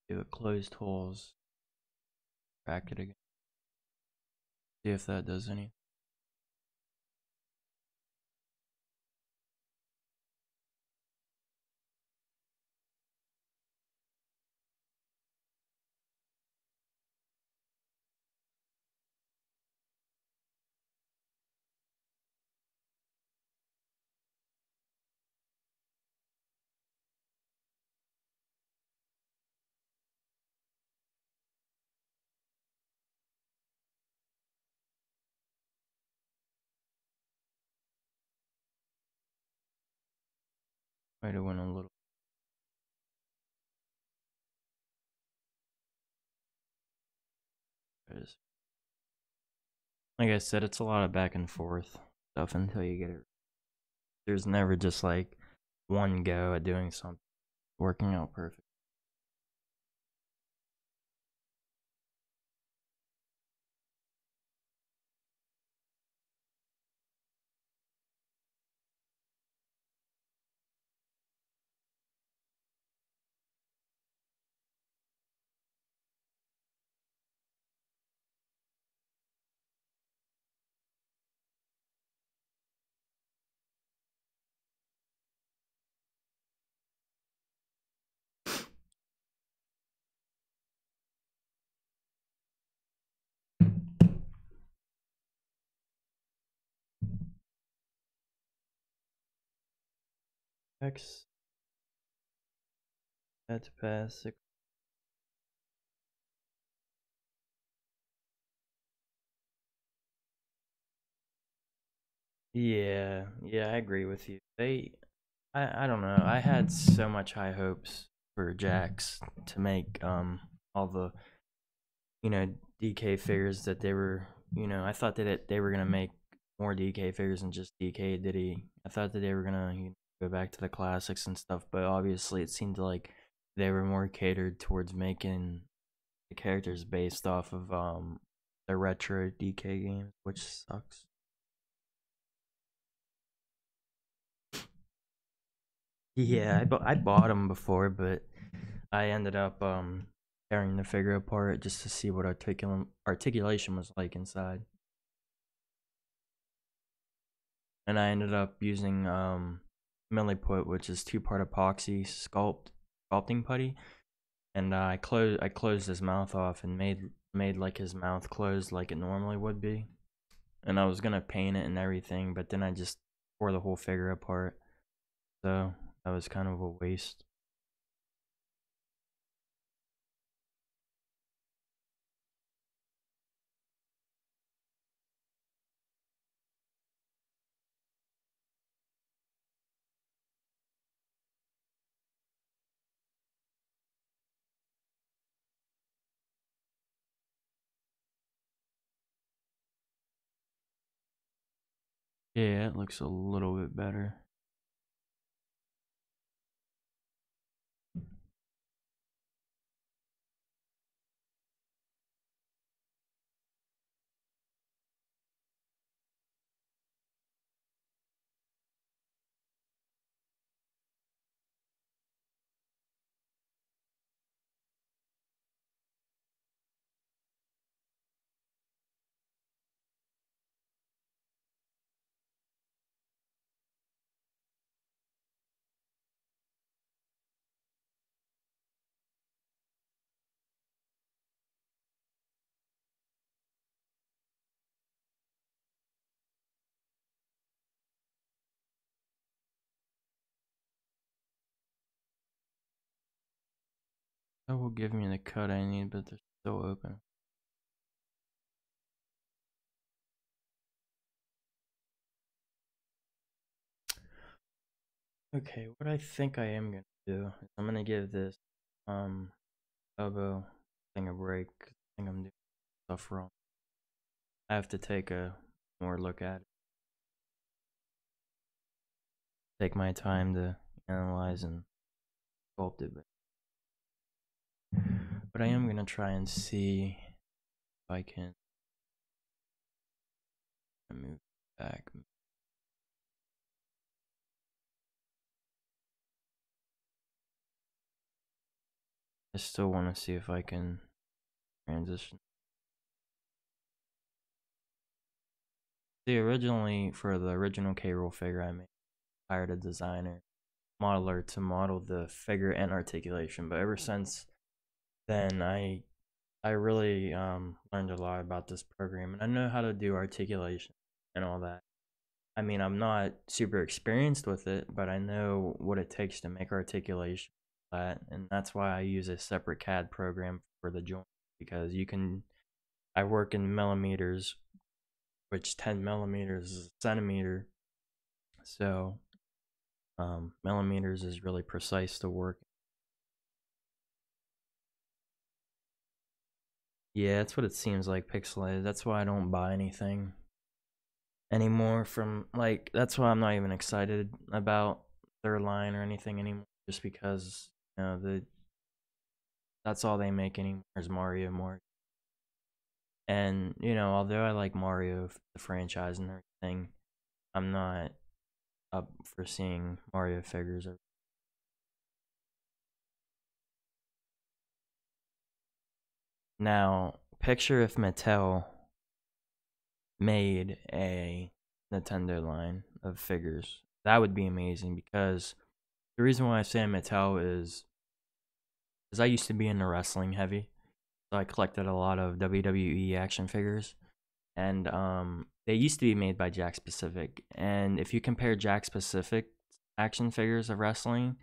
Do it closed holes. Crack it again. See if that does anything. Might have went a little. Like I said, it's a lot of back and forth stuff until you get it. There's never just like one go at doing something working out perfect. X that's pass. Yeah, I agree with you. I don't know. I had so much high hopes for Jax to make all the DK figures that they were. I thought that they were gonna make more DK figures than just DK Diddy. I thought that they were gonna go back to the classics and stuff, but obviously it seemed like they were more catered towards making the characters based off of the retro DK games, which sucks. Yeah, I bought them before, but I ended up tearing the figure apart just to see what articulation was like inside. And I ended up using milliput, which is 2-part epoxy sculpting putty, and I closed his mouth off and made like his mouth closed like it normally would be. And I was gonna paint it and everything, but then I just tore the whole figure apart. So that was kind of a waste. Yeah, it looks a little bit better. That will give me the cut I need, but they're still open. Okay, what I think I am gonna do is I'm gonna give this elbow thing a break. I think I'm doing stuff wrong. I have to take a more look at it. Take my time to analyze and sculpt it. But I am gonna try and see if I can move back. I still want to see if I can transition. See, originally for the original K-Rool figure, hired a designer, modeler to model the figure and articulation. But ever since then, I really learned a lot about this program, and I know how to do articulation and all that. I mean, I'm not super experienced with it, but I know what it takes to make articulation flat, and that's why I use a separate CAD program for the joint, because you can. I work in millimeters, which 10 millimeters is a centimeter, so millimeters is really precise to work. Yeah, that's what it seems like, pixelated. That's why I don't buy anything anymore from, like, that's why I'm not even excited about their line or anything anymore, just because that's all they make anymore is Mario more. And although I like Mario the franchise and everything, I'm not up for seeing Mario figures. Now picture if Mattel made a Nintendo line of figures. That would be amazing, because the reason why I say Mattel is I used to be into wrestling heavy. So I collected a lot of WWE action figures, and they used to be made by Jakks Pacific. And if you compare Jakks Pacific action figures of wrestling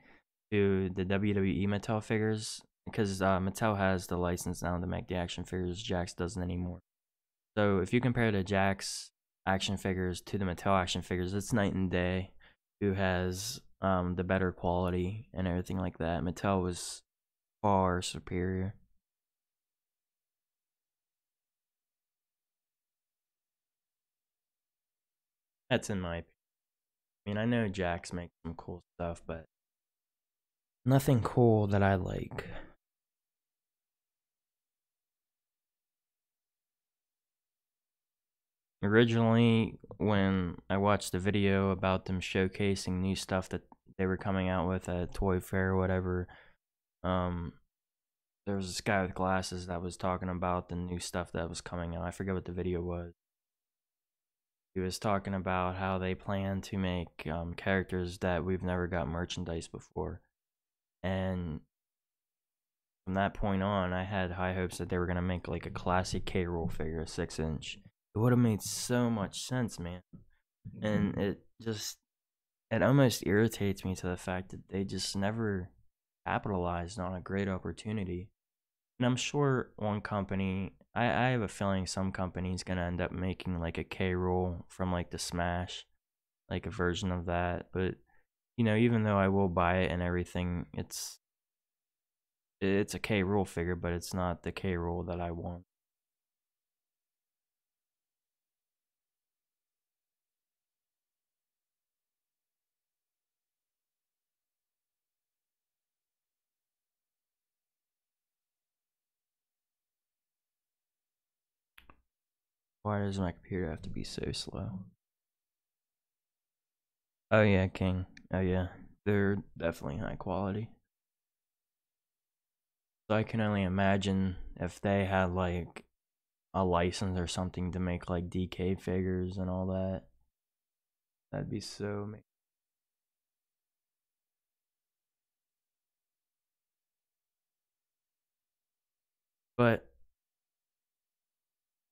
to the WWE Mattel figures, because Mattel has the license now to make the action figures, Jakks doesn't anymore. So if you compare the Jakks action figures to the Mattel action figures, it's night and day. Who has the better quality and everything like that? Mattel was far superior. That's in my opinion. I mean, I know Jakks make some cool stuff, but nothing cool that I like. Originally, when I watched the video about them showcasing new stuff that they were coming out with at Toy Fair or whatever, um, there was this guy with glasses that was talking about the new stuff that was coming out. I forget what the video was. He was talking about how they plan to make characters that we've never got merchandise before. And from that point on, I had high hopes that they were going to make like a classic K-Rool figure, a 6-inch. It would have made so much sense, man. And it almost irritates me to the fact that they just never capitalized on a great opportunity. And I'm sure one company, I have a feeling some company's gonna end up making like a K-Rool from like the Smash, like a version of that. But even though I will buy it and everything, it's a K-Rool figure, but it's not the K-Rool that I want. Why does my computer have to be so slow? Oh yeah, King. Oh yeah, they're definitely high quality. So I can only imagine if they had like a license or something to make like DK figures and all that. That'd be so amazing. But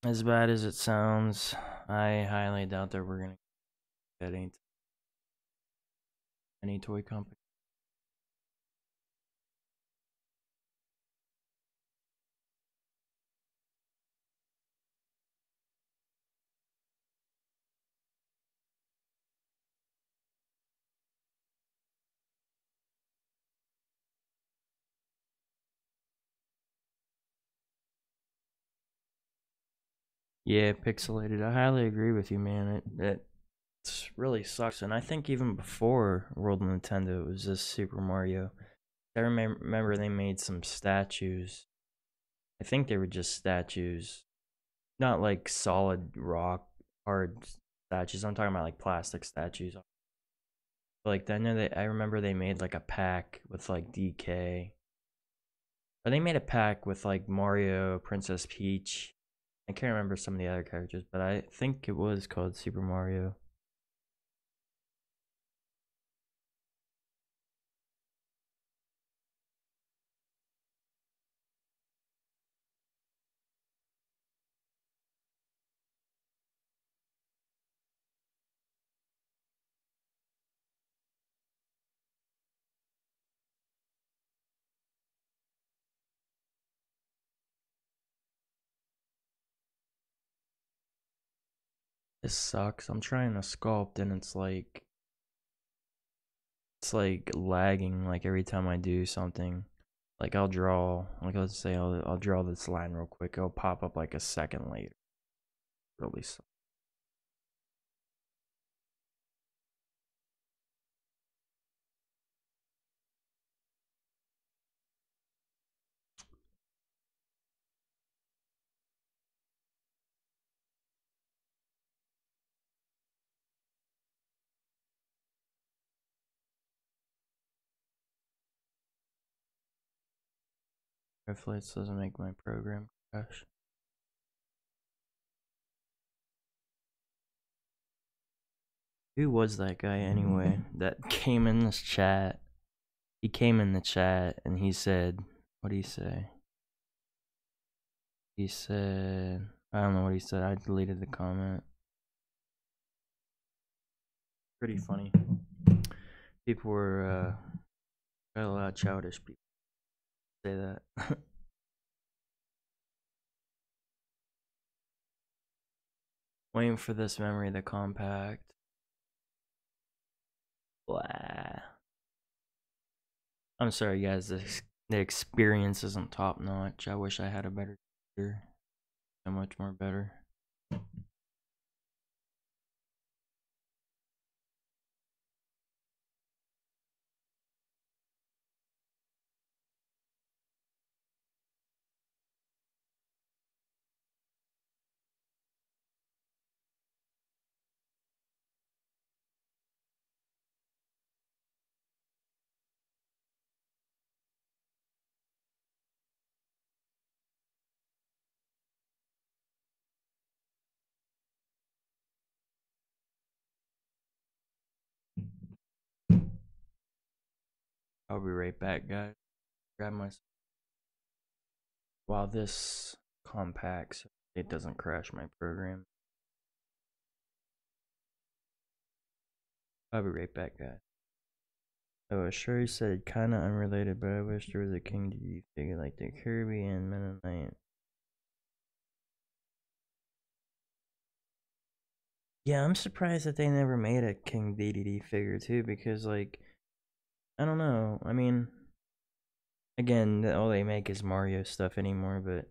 as bad as it sounds, I highly doubt that we're gonna get any toy company. Yeah, pixelated. I highly agree with you, man. It really sucks. And I think even before World of Nintendo, it was just Super Mario. I remember they made some statues. I think they were just statues, not like solid rock hard statues. I'm talking about like plastic statues. Like I remember they made like a pack with like DK Or they made a pack with like Mario, Princess Peach. I can't remember some of the other characters, but I think it was called Super Mario. This sucks. I'm trying to sculpt and it's like lagging like every time I do something. Like I'll draw, like let's say I'll draw this line real quick. It'll pop up like a second later. Really sucks. Hopefully it doesn't make my program crash. Who was that guy anyway that came in this chat? He came in the chat and he said, what did he say? He said, I don't know what he said. I deleted the comment. Pretty funny. People were, got a lot of childish people say that. Waiting for this memory to compact. Blah. I'm sorry, guys. The experience isn't top notch. I wish I had a better computer. So much more better. I'll be right back, guys. Grab my while this compacts, it doesn't crash my program. I'll be right back, guys. Oh, Sherry said kinda unrelated, but I wish there was a King DD figure like the Kirby and Mennonite. Yeah, I'm surprised that they never made a King DDD figure too, because like, I don't know. I mean, again, all they make is Mario stuff anymore, but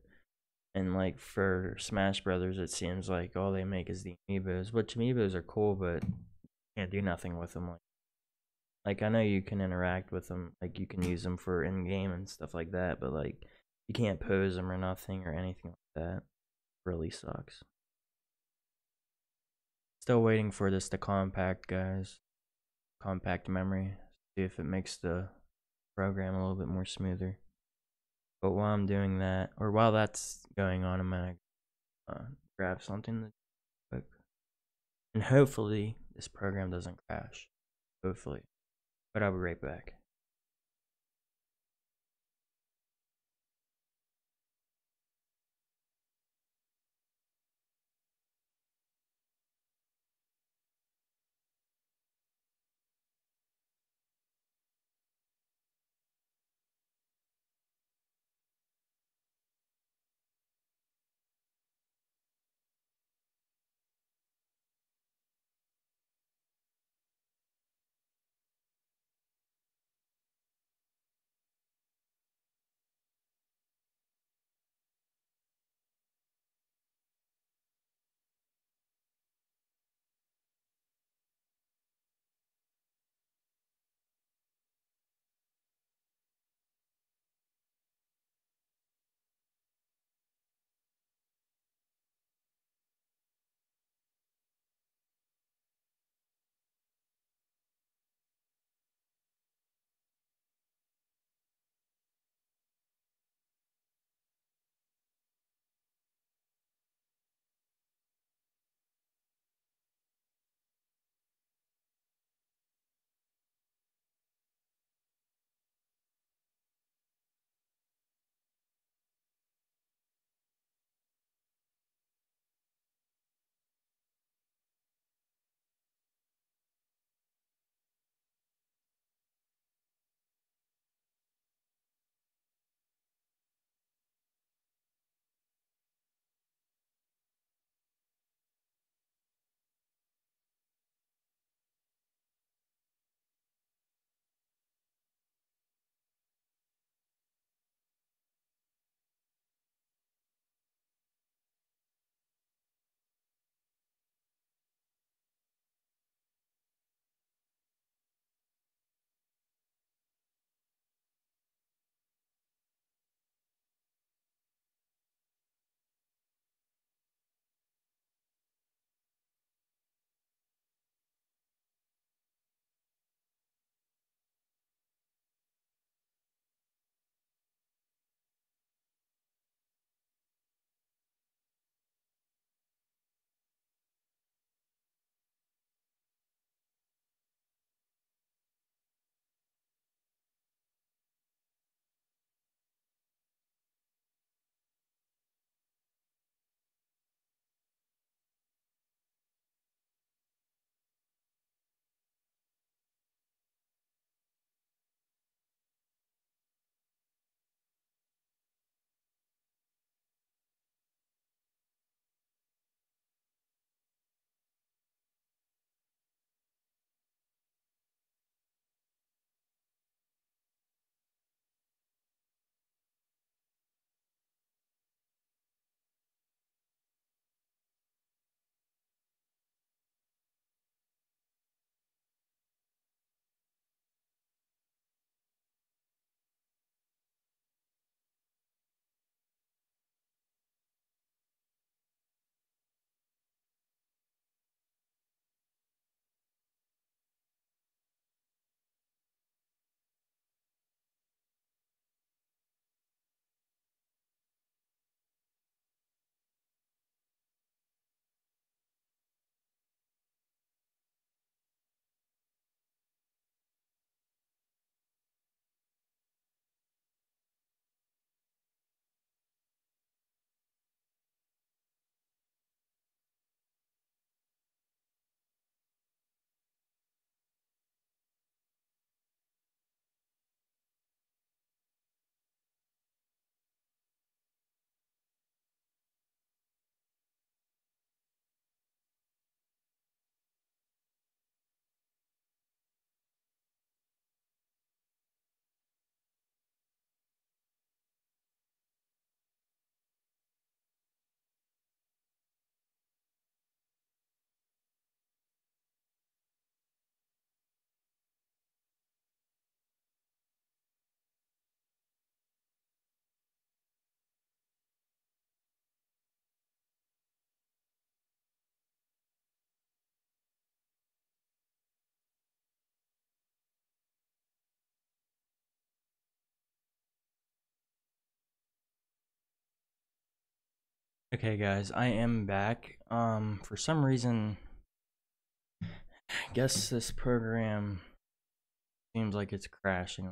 and like for Smash Brothers, it seems like all they make is the amiibos, which amiibos are cool, but can't do nothing with them. Like I know you can interact with them, like you can use them for in game and stuff like that, but like you can't pose them or nothing or anything like that. Really sucks. Still waiting for this to compact, guys. Compact memory. See if it makes the program a little bit more smoother. But while I'm doing that, or while that's going on, I'm gonna grab something quick, and hopefully this program doesn't crash. Hopefully, but I'll be right back. Okay guys, I am back. For some reason, I guess this program seems like it's crashing.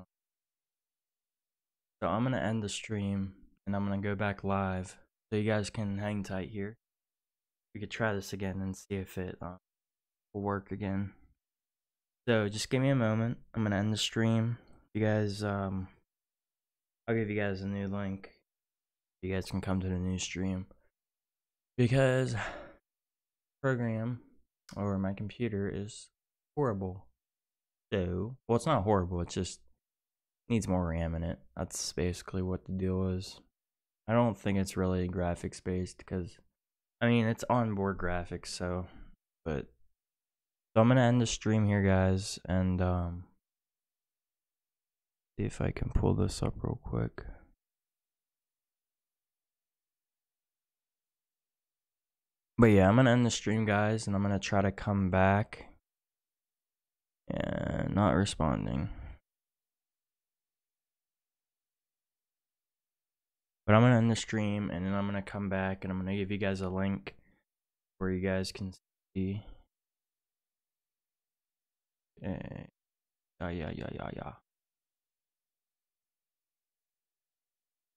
So I'm gonna end the stream and I'm gonna go back live so you guys can hang tight here. We could try this again and see if it will work again. So just give me a moment. I'm gonna end the stream. You guys, I'll give you guys a new link. You guys can come to the new stream because program or my computer is horrible. So, well, it's not horrible. It just needs more RAM in it. That's basically what the deal is. I don't think it's really graphics based because, I mean, it's onboard graphics. So I'm gonna end the stream here, guys, and see if I can pull this up real quick. But yeah, I'm gonna end the stream, guys, and I'm gonna try to come back. And not responding. But I'm gonna end the stream and then I'm gonna come back and I'm gonna give you guys a link where you guys can see. Yeah.